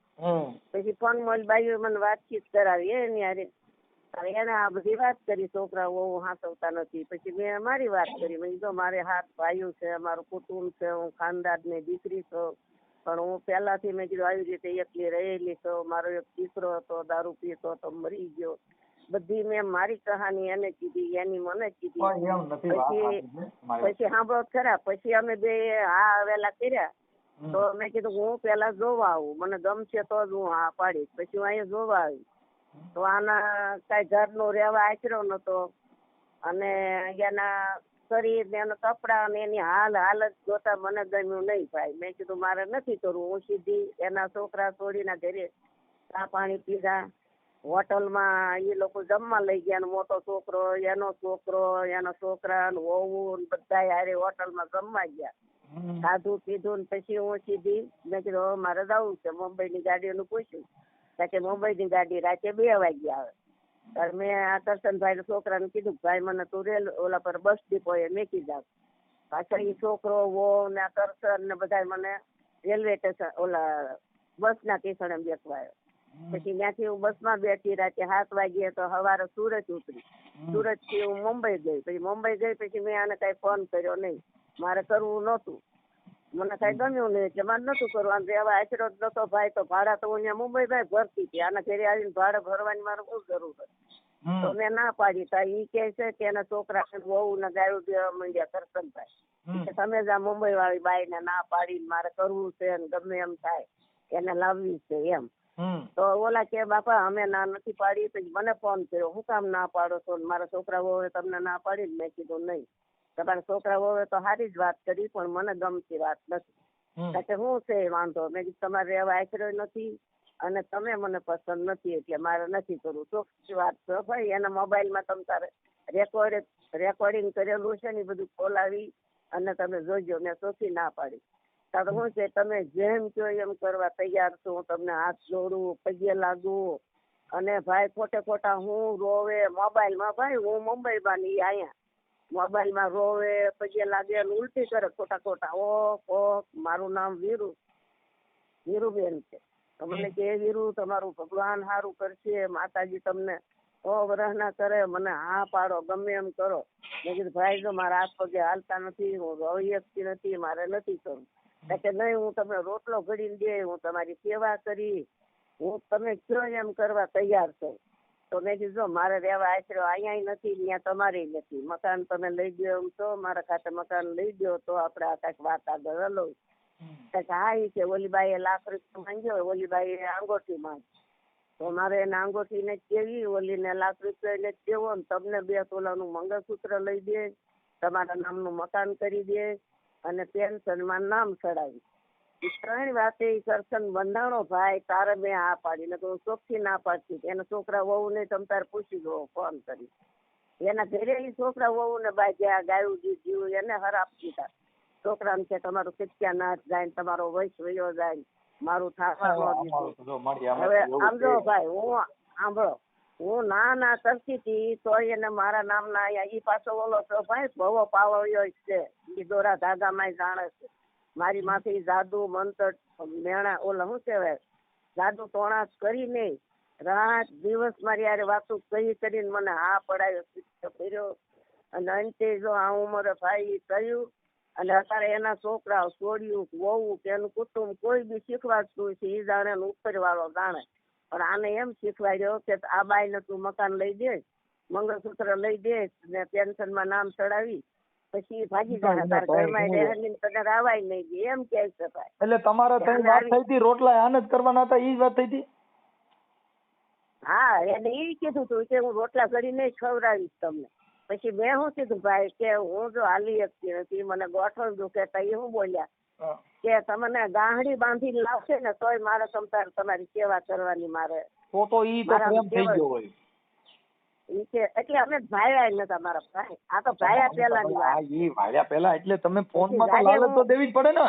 Speaker 4: પછી ફોન મોલ બાઈઓ મને વાતચીત કરાવી એની હારે. એને આ બધી વાત કરી, છોકરા વહુ હાંસવતા નથી. પછી મેં મારી વાત કરી, મેં કીધું મારે 7 ભાઈઓ છે, મારું કુટુંબ છે, હું ખાનદાનની દીકરી છું, પણ હું પહેલાથી મેં કીધું આવી રીતે એકલી રહેલી છું. મારો એક દીકરો હતો, દારૂ પીતો તો મરી ગયો. બધી મેં મારી કહાની એને કીધી, એની મને કીધી. પછી સાંભળો ખરા, પછી અમે બે હા આવેલા કર્યા. તો મેં કીધું હું પેલા જોવા આવું, મને ગમશે તો જ હું હા પાડીશ. પછી હું અહીંયા જોવા આવી તો આના કઈ ઘરનો રહેવા આશરો નતો, અને એના શરીર ને એના કપડા ને એની હાલત જોતા મને ગમ્યું નહીં ભાઈ. મેં કીધું મારે નથી કરવું. હું સીધી એના છોકરા છોડીના ઘરે ચા પાણી પીધા, હોટલમાં એ લોકો જમવા લઈ ગયા. મોટો છોકરો, એનો છોકરા વહુ બધા હારે હોટલમાં જમવા ગયા, ખાધું પીધું ને પછી હું સીધી મેં કીધું મારે જવું છે. મુંબઈની ગાડીઓનું પૂછ્યું કે મુંબઈની ગાડી રાતે 2 વાગ્યા આવે. ત્યારે મેં આ કરશનભાઈ છોકરાને કીધું ભાઈ મને તું રેલ ઓલા પર બસ ડીપો એ મેકી જાવ. પાછળ એ છોકરો વહુ ને કરશન ને બધા મને રેલવે સ્ટેશન ઓલા બસના સ્ટેશને બેસવાયો. પછી ત્યાંથી હું બસમાં બેઠી રાતે 7 વાગ્યે તો સવારે સુરત ઉતરી. સુરતથી હું મુંબઈ ગઈ. પછી મુંબઈ ગઈ પછી મેં આને કઈ ફોન કર્યો નહીં, મારે કરવું નહોતું, મને કઈ ગમ્યું નહીં એટલે મારે નતું કરવાનું. રહેવા આશરો જ નતો ભાઈ. તો ભાડા તો હું અહીંયા મુંબઈ ભાઈ ભરતી હતી, આના ઘરે આવીને ભાડે ભરવાની મારે શું જરૂર હતી? તો મેં ના પાડી. તા ઈ કે છે કે એના છોકરા વહુ ને ગાયું દેવા માંડ્યા કરશનભાઈ, તમે જ આ મુંબઈ વાળી બાઈ ને ના પાડીને મારે કરવું છે ને ગમે એમ થાય એને લાવવી છે એમ. તો ઓલા કે બાપા અમે ના નથી પાડી. પછી મને ફોન કર્યો, હું કામ ના પાડો છો? મારા છોકરા વહુએ તમને ના પાડી. મેં કીધું નહીં, તમારા છોકરા વહુએ તો સારી જ વાત કરી, પણ મને ગમતી વાત નથી. કે હું છે વાંધો? મેં કીધું તમારે રહેવા આશરો નથી અને તમે મને પસંદ નથી એટલે મારે નથી કરવું. ચોખ્ખી વાત છે ભાઈ. એના મોબાઈલમાં તમે તારે રેકોર્ડિંગ કરેલું છે ને બધું ખોલાવી અને તમે જોજો. મેં ચોખ્ખી ના પાડી. તો હું છે તમે જેમ કહો એમ કરવા તૈયાર છું. હું તમને હાથ જોડું, પગે લાગુ. અને ભાઈ ખોટે ખોટા હું રોવે મોબાઈલમાં. ભાઈ હું મુંબઈમાં ની અહીંયા મોબાઈલમાં રોવે, પગે લાગે, ઉલટી કરે ખોટા ખોટા. ઓ મારું નામ વીરુબેન છે. તમને કે વીરુ તમારું ભગવાન સારું કરશે, માતાજી તમને વરહ ના કરે, મને હા પાડો, ગમે એમ કરો. મેં કીધું ભાઈ જો મારા હાથ પગે હાલતા નથી, હું રોઈ શકતી નથી, મારે નથી કરવું. કે નહીં, હું તમને રોટલો ઘડીને દે, હું તમારી સેવા કરી, હું તમે કયો એમ કરવા તૈયાર છું. તો મેં કીધું જો મારે રહેવા આશરો અહીંયા નથી, ત્યાં તમારે નથી. મકાન તમે લઈ દો એમ તો મારા ખાતે મકાન લઈ દો તો આપણે આ કાંઈક વાત આગળ હલો. હા એ કે ઓલી બાઈએ ₹1,00,000 માંગ્યો, ઓલી બાઈએ અંગોઠી માંગ. તો મારે એને અંગોઠીને જ દેવી, ઓલીને ₹1,00,000 ને જ દેવો ને તમને 2 તોલાનું મંગળસૂત્ર લઈ દે, તમારા નામનું મકાન કરી દે અને પેન્શનમાં નામ ચડાવી. 3 વાતે કરશન બંધાણો ભાઈ. તારે મેં હા પાડી ને તો ચોખ્ખી ના પાડતી. એના છોકરા વહુ ને તમે તારે પૂછી દો ફોન કરી. એના ઘરે છોકરા વહુ ને બાજ્યા, ગાયું જીવ્યું, એને હરાપ દીધા. છોકરાને છે તમારું શિક્ષા ના જાય, તમારો વયસ વયો જાય, મારું થાવા ન દીધું. હવે આમ જો ભાઈ, હું સાંભળો, હું ના કરતી હતી તો એને મારા નામના ઈ પાછો ઓલો તો ભાઈ ભવો પાવળ્યો છે, ઈ દોરા ધાગામાં જાણે છે. મારી માથે જાદુ મંતર મેણા ઓલા શું કહેવાય જાદુ ટોણા કરીને રાત દિવસ મારી યારે વાતો કરીને મને હા પડાયો કર્યો. અને અંતે જો આ ઉંમરે ભાઈ થયું અને અત્યારે એના છોકરા છોડ્યું વહુ કે એનું કુટુંબ કોઈ બી શીખવાડતું છે એ જાણે ઉપર વાળો જાણે. પણ આને એમ શીખવાડ્યો કે આ બાઈને તું મકાન લઈ દે, મંગળસૂત્ર લઈ દે ને પેન્શનમાં નામ ચડાવી પછી ભાગી જાય તાર ઘરમાં રહેલી તને રાવાય નહીં દે એમ કહે છે ભાઈ.
Speaker 2: એટલે તમારા ત્યાં વાત થઈ હતી રોટલા આને જ કરવાના હતા, ઈ જ વાત થઈ હતી?
Speaker 4: હા, એને ઈ કીધું તું કે હું રોટલા કરીને ખવડાવીશ તમને. પછી મેં શું કીધું ભાઈ કે હું જો હાલી શકતી નથી, મને ગોઠણ દુખે તો એ શું બોલ્યા કે તમને ગાંહડી બાંધીને લાવશે ને તોય મારે તમારી સેવા કરવાની. મારે
Speaker 2: તો ઈ તો પ્રેમ થઈ ગયો હોય.
Speaker 4: ઈ કે એટલે અમે ભાયા નતા મારા ભાઈ. આ તો ભાયા પહેલાની વાત.
Speaker 2: ઈ ભાયા પહેલા એટલે તમે ફોનમાં તો લાલચ તો દેવી જ પડે ને.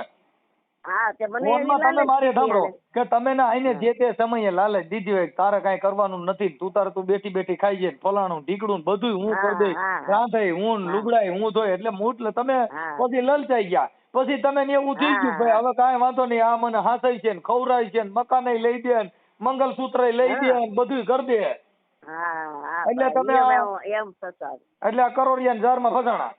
Speaker 4: હા, તે મને
Speaker 2: ફોનમાં તમે મારે સાંભળો કે તમે ને આઈને જે તે સમયે લાલચ દીધી હોય તારે કાંઈ કરવાનું નથી, તું બેઠી બેઠી ખાઈ જાય, ફલાણું ઢીકડું બધું હું કરી દઈ, રાંધે હું, લુગડાય હું ધોય, એટલે એટલે તમે પછી લલચાઈ ગયા. પછી તમે ને એવું થઈ ગયું ભાઈ હવે કાંઈ વાંધો નહીં, આ મને હાંસઈ છે ને ખવરાય છે ને મકાને લઈ દે ને મંગલસૂત્ર લઈ દે ને બધું કરી દે. એટલે તમે એટલે આ કરોડિયા જારમાં ફસાણા.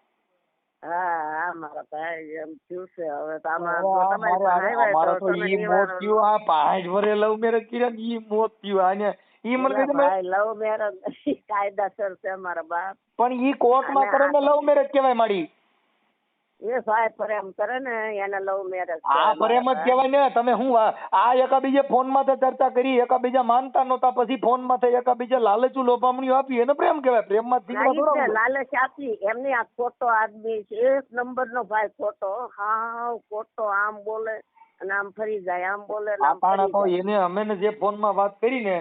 Speaker 4: હા મારા ભાઈ એમ થયું છે. હવે તો
Speaker 2: અમારે તો ઈ મોત થયું, આ 5 વર્ષે લવ મેરેજ કર્યા ઈ મોત થયું. આને ઈ મને કહે છે
Speaker 4: લવ મેરેજ કાયદાસર છે મારા બાપ.
Speaker 2: પણ ઈ કોર્ટમાં કરે ને લવ મેરેજ કહેવાય માડી.
Speaker 4: એ ભાઈ પ્રેમ કરે ને એને લવ મેરેજ.
Speaker 2: આ પ્રેમ જ કહેવાય ને. તમે હું આ એકાબીજે ફોનમાં તો ચર્ચા કરી, એકાબીજા માનતા નહોતા, પછી ફોનમાં થઈ એકાબીજા લાલચું લોભામણીઓ આપી, એને પ્રેમ કહેવાય. પ્રેમમાં
Speaker 4: લાલચ આપી એમની. આ ખોટો આદમી છે, 1 નંબરનો ભાઈ ખોટો. હા ખોટો, આમ બોલે અને આમ ફરી જાય, આમ બોલે
Speaker 2: તો એને અમે જે ફોનમાં વાત કરી ને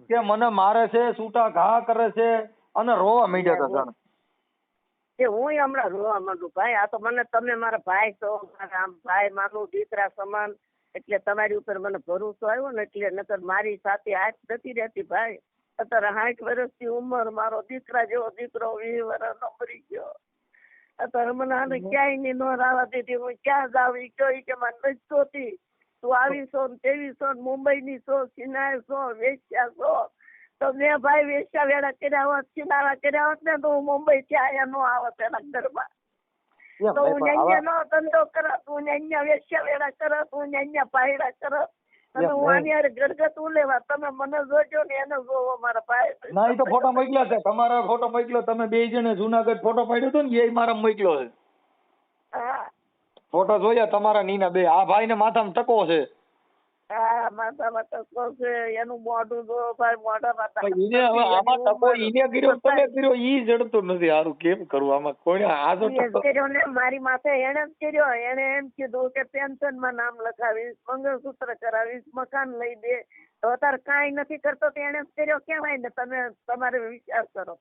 Speaker 2: કે મને મારે છે, છૂટા ઘા કરે છે અને રોવા માંડ્યા હતા.
Speaker 4: હું હમણાં રોવા માંડું ભાઈ. આ તો મને તમે મારા ભાઈ છો, આમ ભાઈ માનું દીકરા સમાન, એટલે તમારી ઉપર મને ભરોસો આવ્યો ને એટલે નકર મારી સાથે હાથ નથી રહેતી ભાઈ. અત્યારે 60 વર્ષની ઉંમર, મારો દીકરા જેવો દીકરો 20 વર્ષનો મરી ગયો. અત્યારે મને આને ક્યાંય ની ન રાવા દીધી. હું ક્યાં જાવ ઈ કે મને નથી જોતી, તું આવી છો ને તેવી છો ને મુંબઈ ની છો, સિનાય છો, વેચ્યા છો. તો મેં ભાઈ વેચ્યા વેળા કર્યા હોત, સિનારા કર્યા હોત ને તો હું મુંબઈ થી આયા નો આવત એના ઘરમાં. તો હું અહીંયા નો ધંધો કરત, હું અહીંયા વેચ્યા વેળા કરત, હું અહીંયા પાયડા કરત. અને હું આની યાર ઘરગથ્થું લેવા. તમે મને જોજો ને એને જોવો મારા ભાઈ.
Speaker 2: ના, ઈ તો ફોટો મોકલ્યા છે, તમારા ફોટો મોકલ્યો. તમે 2 જણે જુનાગઢ ફોટો પાડ્યો હતો ને એ મારા મોકલ્યો છે.
Speaker 4: હા,
Speaker 2: ફોટો જોયા તમારા નીના 2. આ ભાઈ ને માથામાં ટકો છે.
Speaker 4: આ માથામાં ટકો છે, એનું મોઢું જો ભાઈ, મોઢામાં
Speaker 2: પણ એને હવે આમાં ટકો ઈને કર્યો કે તમે કર્યો ઈ જડતું નથી. હારું કેમ કરવું આમાં? કોઈને આ જો
Speaker 4: એ જ
Speaker 2: ટકો
Speaker 4: કર્યો ને મારી માથે, એને જ કર્યો. એને એમ કીધું કે પેન્શન માં નામ લખાવીશ, મંગળસૂત્ર કરાવીશ, મકાન લઈ દે. તો અત્યારે કાંઈ નથી કરતો તો એને જ કર્યો કેવાય ને. તમે તમારે વિચાર કરો,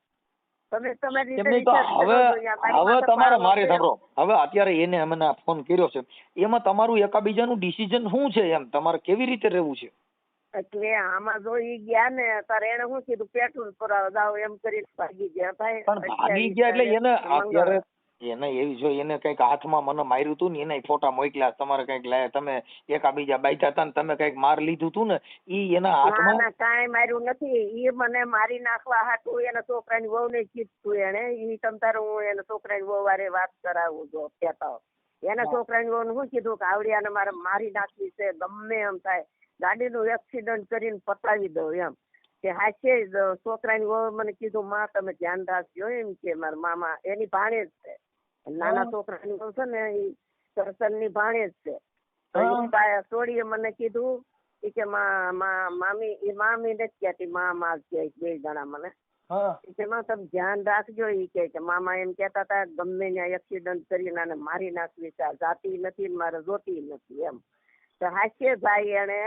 Speaker 4: તમે તમારી રીતે
Speaker 2: એમની તો
Speaker 4: વિચાર કરો.
Speaker 2: હવે
Speaker 4: મારી
Speaker 2: હવે
Speaker 4: માથે
Speaker 2: તમારે
Speaker 4: પાડો
Speaker 2: મારે
Speaker 4: છે.
Speaker 2: સાંભળો, હવે અત્યારે એને મને ફોન કર્યો છે, એમાં તમારું એકાબીજાનું ડિસિઝન શું છે? એમ તમારે કેવી રીતે રહેવું છે?
Speaker 4: એટલે આમાં જો ઈ ગયા ને ત્યારે એને શું કીધું, પેટ્રોલ પુરાવા જાવ એમ કરીને ભાગી ગયા ભાઈ.
Speaker 2: પણ ભાગી ગયા એટલે એને અત્યારે એને એવી જો એને કઈક હાથમાં મને માર્યું હતું ને, એના ફોટા મોકલ્યા. તમારે કઈક તમે એકાબીજા બાઈતા હતા ને તમે કઈક માર લીધું હતું ને, ઈ એના હાથમાં
Speaker 4: કાંઈ માર્યું નથી. ઈ મને મારી નાખવા હાટું એના છોકરાની વહુ ને કીધું. એને ઈ તમ તારે હું એના છોકરાની વહુ વારે વાત કરાવું જો કહેતા હોય. એના છોકરાની વહુ ને શું કીધું કે આવડિયાને મારે મારી નાખવી છે, ગમે એમ થાય, ગાડીનું એક્સિડન્ટ કરીને પતાવી દઉં એમ. કે હાચે છોકરાની વહુ મને કીધું, માં તમે ધ્યાન રાખજો એમ કે મારા મામા એની ભાણેજ છે. નાના છોકરાની વહુ છે ને એ કરસનની ભાણેજ છે. તો એ છોડીએ મને કીધું કે મામી, એ મામી નથી કહેતી, માં કહે બે જણા મને કે માં તમે ધ્યાન રાખજો. એ કે મામા એમ કેતા હતા ગમે ત્યાં એક્સિડન્ટ કરીને આને મારી નાખવી છે, જાતી નથી મારે જોતી નથી એમ. તો હાચે ભાઈ એને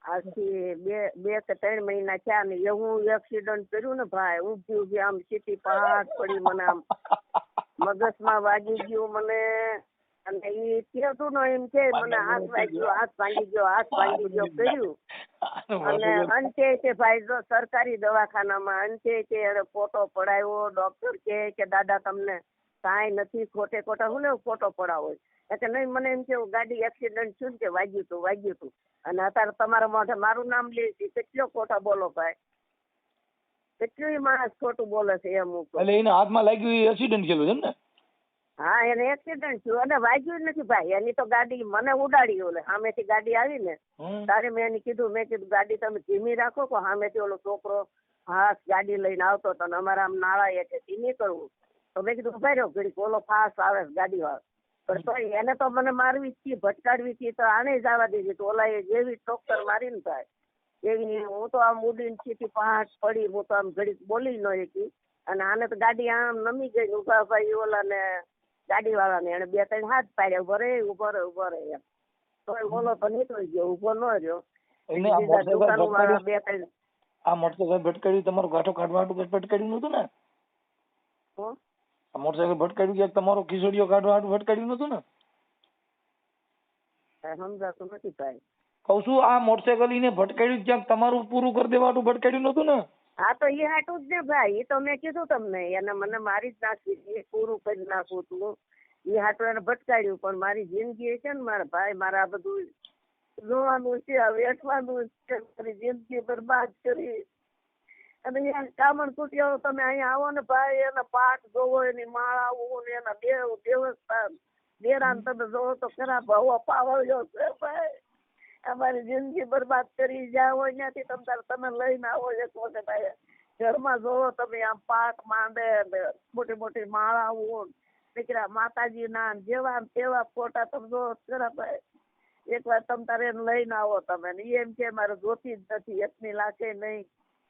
Speaker 4: આજથી બે કે 3 મહિના થયા ને એવું એક્સિડન્ટ કર્યું ને ભાઈ, ઊભી આમ સીટી પહાડ પડી, મને આમ મગજમાં વાગી ગયું મને. અને ઈ કહેતું ને એમ કે મને હાથ વાગ્યો, હાથ ભાંગી ગયો, હાથ ભાંગી ગયો કર્યું. અને અંતે તે ભાઈ જો સરકારી દવાખાનામાં અંતે તે એને ફોટો પડાવ્યો. ડોક્ટર કે દાદા તમને કાંઈ નથી, ખોટે ખોટા હું ને ફોટો પડાવો. એટલે નહીં, મને એમ કેવું ગાડી એક્સિડન્ટ થયું કે વાગ્યું હતું. અને અત્યારે તમારા મોઢે મારું નામ લે છે, કેટલો ખોટા બોલો ભાઈ, કેટલું માણસ ખોટું બોલે છે એમ.
Speaker 2: એટલે એને હાથમાં લાગ્યું એક્સિડન્ટ થયેલું છે ને?
Speaker 4: હા, એને એક્સિડન્ટ થયું અને વાગ્યું નથી ભાઈ. એની તો ગાડી મને ઉડાડી. ઓલે સામેથી ગાડી આવી ને તારે મેં એને કીધું, ગાડી તમે ધીમી રાખો. કે સામેથી ઓલો છોકરો ફાસ્ટ ગાડી લઈને આવતો હતો ને અમારે આમ નાળા એટલે ધીમી કરવું. તો મેં કીધું ઉભા રહ્યો ઘડીક, ઓલો ફાસ્ટ આવે ગાડી વાળો. પણ તો એને તો મને મારવી હતી, ભટકાડવી હતી. તો આને જવા દીધી. તો ઓલા એ જેવી ટોક્કર મારીને ભાઈ એવી હું તો આમ ઉડીને સીધી પહાડ પડી. હું તો આમ ઘડીક બોલી ન શકી. અને આને તો ગાડી આમ નમી ગઈ. ઉભા ભાઈ ઓલા ને ગાડી વાળા ને એને 2-3 હાથ પાડ્યા, ઉભો રહે એમ. તો ઓલો તો નીકળી ગયો, ઉભો ન રહ્યો.
Speaker 2: આ મોટરસાઇકલ ભટકાડ્યું તમારું ગાંઠો કાઢવા ભટકાડ્યું નતું ને? મોટરસાઇકલ ભટકાડ્યું ક્યાંક તમારો ખીસડીયો કાઢવા ભટકાડ્યું નતું ને?
Speaker 4: સમજાતું નથી ભાઈ.
Speaker 2: કઉ છું આ મોટરસાઇકલ એને ભટકાડ્યું ક્યાંક તમારું પૂરું કરી દેવા ભટકાડ્યું નતું ને?
Speaker 4: હા, તો એ હાટું જ ને ભાઈ. એ તો મેં કીધું તમને, એને મને મારી જ નાખવી, એ પૂરું કરી નાખવું તું. એ હાટું એને ભટકાડ્યું. પણ મારી જિંદગી છે ને મારા ભાઈ, મારે આ બધું જોવાનું છે, વેઠવાનું છે. મારી જિંદગી બરબાદ કરી. અને અહીંયા કામણ કુટિયાઓ તમે અહીંયા આવો ને ભાઈ, એના પાઠ જોવો, એની માળાઓ ને એના દેવસ્થાન દેરાન તમે જોવો તો ખરાબ હવો પાવળ્યો છે ભાઈ. અમારી જિંદગી બરબાદ કરી જાવ. અહીંયાથી તમે લઈને આવો એક વખત. ઘરમાં જોવો તમે આમ પાઠ માંડે, મોટી મોટી માળાઓ, દીકરા માતાજી ના જેવા તેવા ફોટા તમે જોવો ખરાબ. એક વાર તમે તારે લઈને આવો તમે. એમ કે મારે જોતી જ નથી, એકની લાગે નહીં.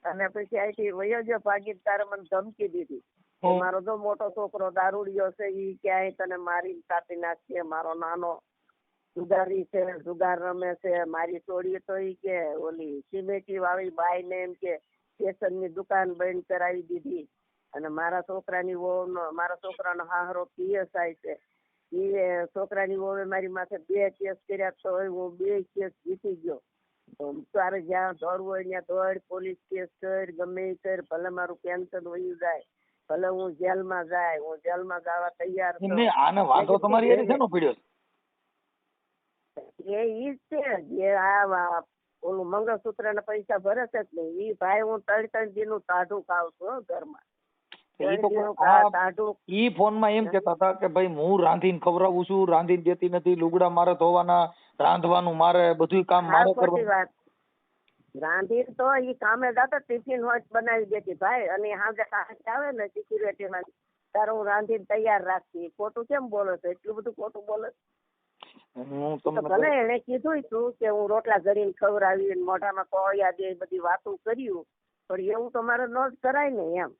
Speaker 4: અને પછી અહીંથી વયોજો ભાગી તારે મને ધમકી દીધી. મારો જો મોટો છોકરો દારૂડિયો છે, ઈ ક્યાંય તને મારી કાપી નાખશે. મારો નાનો જુગારી છે, જુગાર રમે છે. મારી છોડી તો ઈ કે ઓલી સિમેન્ટી વાળી બાઈ ને એમ કે સ્ટેશનની દુકાન બંધ કરાવી દીધી. અને મારા છોકરાની વહુ, મારા છોકરાનો હાહરો PSI છે. એ છોકરાની વહુએ મારી માથે 2 કેસ કર્યા. તો હું 2 કેસ જીતી ગયો. તો તારે જ્યાં દોડવું હોય ત્યાં દોડ, પોલીસ કેસ કર, ગમે એ કર, ભલે મારું પેન્શન વયું જાય, ભલે હું જેલમાં જાય, હું જેલમાં જવા તૈયાર છું.
Speaker 2: આને વાંધો તમારી એ શેનો પડ્યો?
Speaker 4: એ ઈ છે જે આ ઓલું મંગળસૂત્ર ના પૈસા ભરે છે જ નહીં. ઈ ભાઈ હું 3 દિનનું ટાઢું ખાવ છું ઘરમાં.
Speaker 2: ઈ ફોન માં એમ કેતા હતા કે ભાઈ હું રાંધીને ખવડાવું છું, રાંધીને દેતી નથી, લુગડા મારે ધોવાના, રાંધવાનું મારે, બધું કામ મારે કરવાનું.
Speaker 4: રાંધીને તો ઈ કામે જતો ટિફિન હોય બનાવી દેતી ભાઈ. અને સાંજે આવે ને સિક્યુરિટી માં ત્યારે હું રાંધીને તૈયાર રાખતી. ખોટું કેમ બોલે છે? એટલું બધું ખોટું બોલે.
Speaker 2: હું
Speaker 4: તો
Speaker 2: તમને
Speaker 4: ભલે એને કીધું તું કે હું રોટલા ઘડીને ખવડાવી મોઢામાં કોળિયા દે બધી વાતો કર્યું, પણ એવું તો મારે ન જ કરાય ને એમ.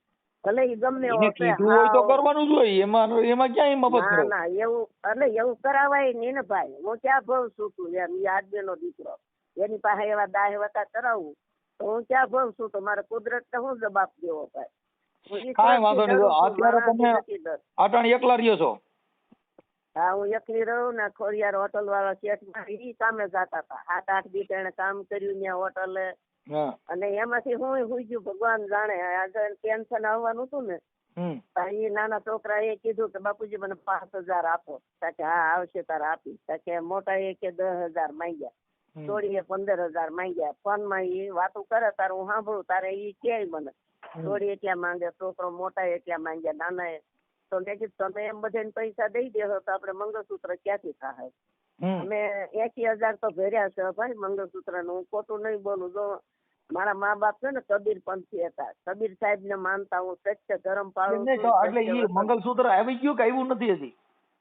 Speaker 4: ભલે ઈ ગમે એવો
Speaker 2: એને
Speaker 4: હશે,
Speaker 2: કીધું હોય તો
Speaker 4: હાવ.
Speaker 2: કરવાનું જ હોય, એમાં ક્યાં મફત
Speaker 4: ના
Speaker 2: કરો.
Speaker 4: ના એવું એટલે એવું કરાવાય નહીં ને ભાઈ. હું ક્યાં ભવ છું તું એમ, ઈ આદમીનો દીકરો, એની પાસે એવા દાહ વતા કરાવું તો હું ક્યાં ભવ છું, તો મારે કુદરતને શું જવાબ દેવો ભાઈ. હું ઈ
Speaker 2: કાંઈ વાંધો
Speaker 4: ડરું
Speaker 2: નહીં.
Speaker 4: છું,
Speaker 2: અત્યારે
Speaker 4: મારાથી
Speaker 2: તમે
Speaker 4: નથી ડર.
Speaker 2: અટાણ એકલા રહ્યો છો?
Speaker 4: હા હું એકલી રહું ને. ખોડિયાર હોટલ વાળા શેઠ ઈ કામે જતા હતા, 7-8 દી એને કામ કર્યું ત્યાં હોટલે.
Speaker 2: હા.
Speaker 4: અને એમાંથી હું હુઈ ગયું ભગવાન જાણે. આગળ ટેન્શન આવવાનું હતું ને, એ નાના છોકરા એ કીધું કે બાપુજી મને 5,000 આપો. કે હા આવશે તારે આપી. કે મોટા એ કે 10,000 માંગ્યા, થોડી 15,000 માંગ્યા. ફોન માં એ વાતો કરે તારે હું સાંભળું, તારે ઈ કે મને થોડી એટલા માંગે, છોકરો મોટા એટલા માંગ્યા, નાના એ. તો મેં કીધું તમે એમ બધાને પૈસા દઈ દેશો તો આપણે મંગળસૂત્ર ક્યાંથી થાય. અમે 80,000 તો ભર્યા છે ભાઈ મંગળસૂત્ર નું. હું ખોટું નહીં બોલું. જો મારા મા બાપ છે ને કબીર પંથી હતા, કબીર સાહેબ ને માનતા, હું સત્ય ધર્મ પાળું છું.
Speaker 2: એટલે ઈ મંગલસૂત્ર આવી ગયું કે આવ્યું નથી હજી?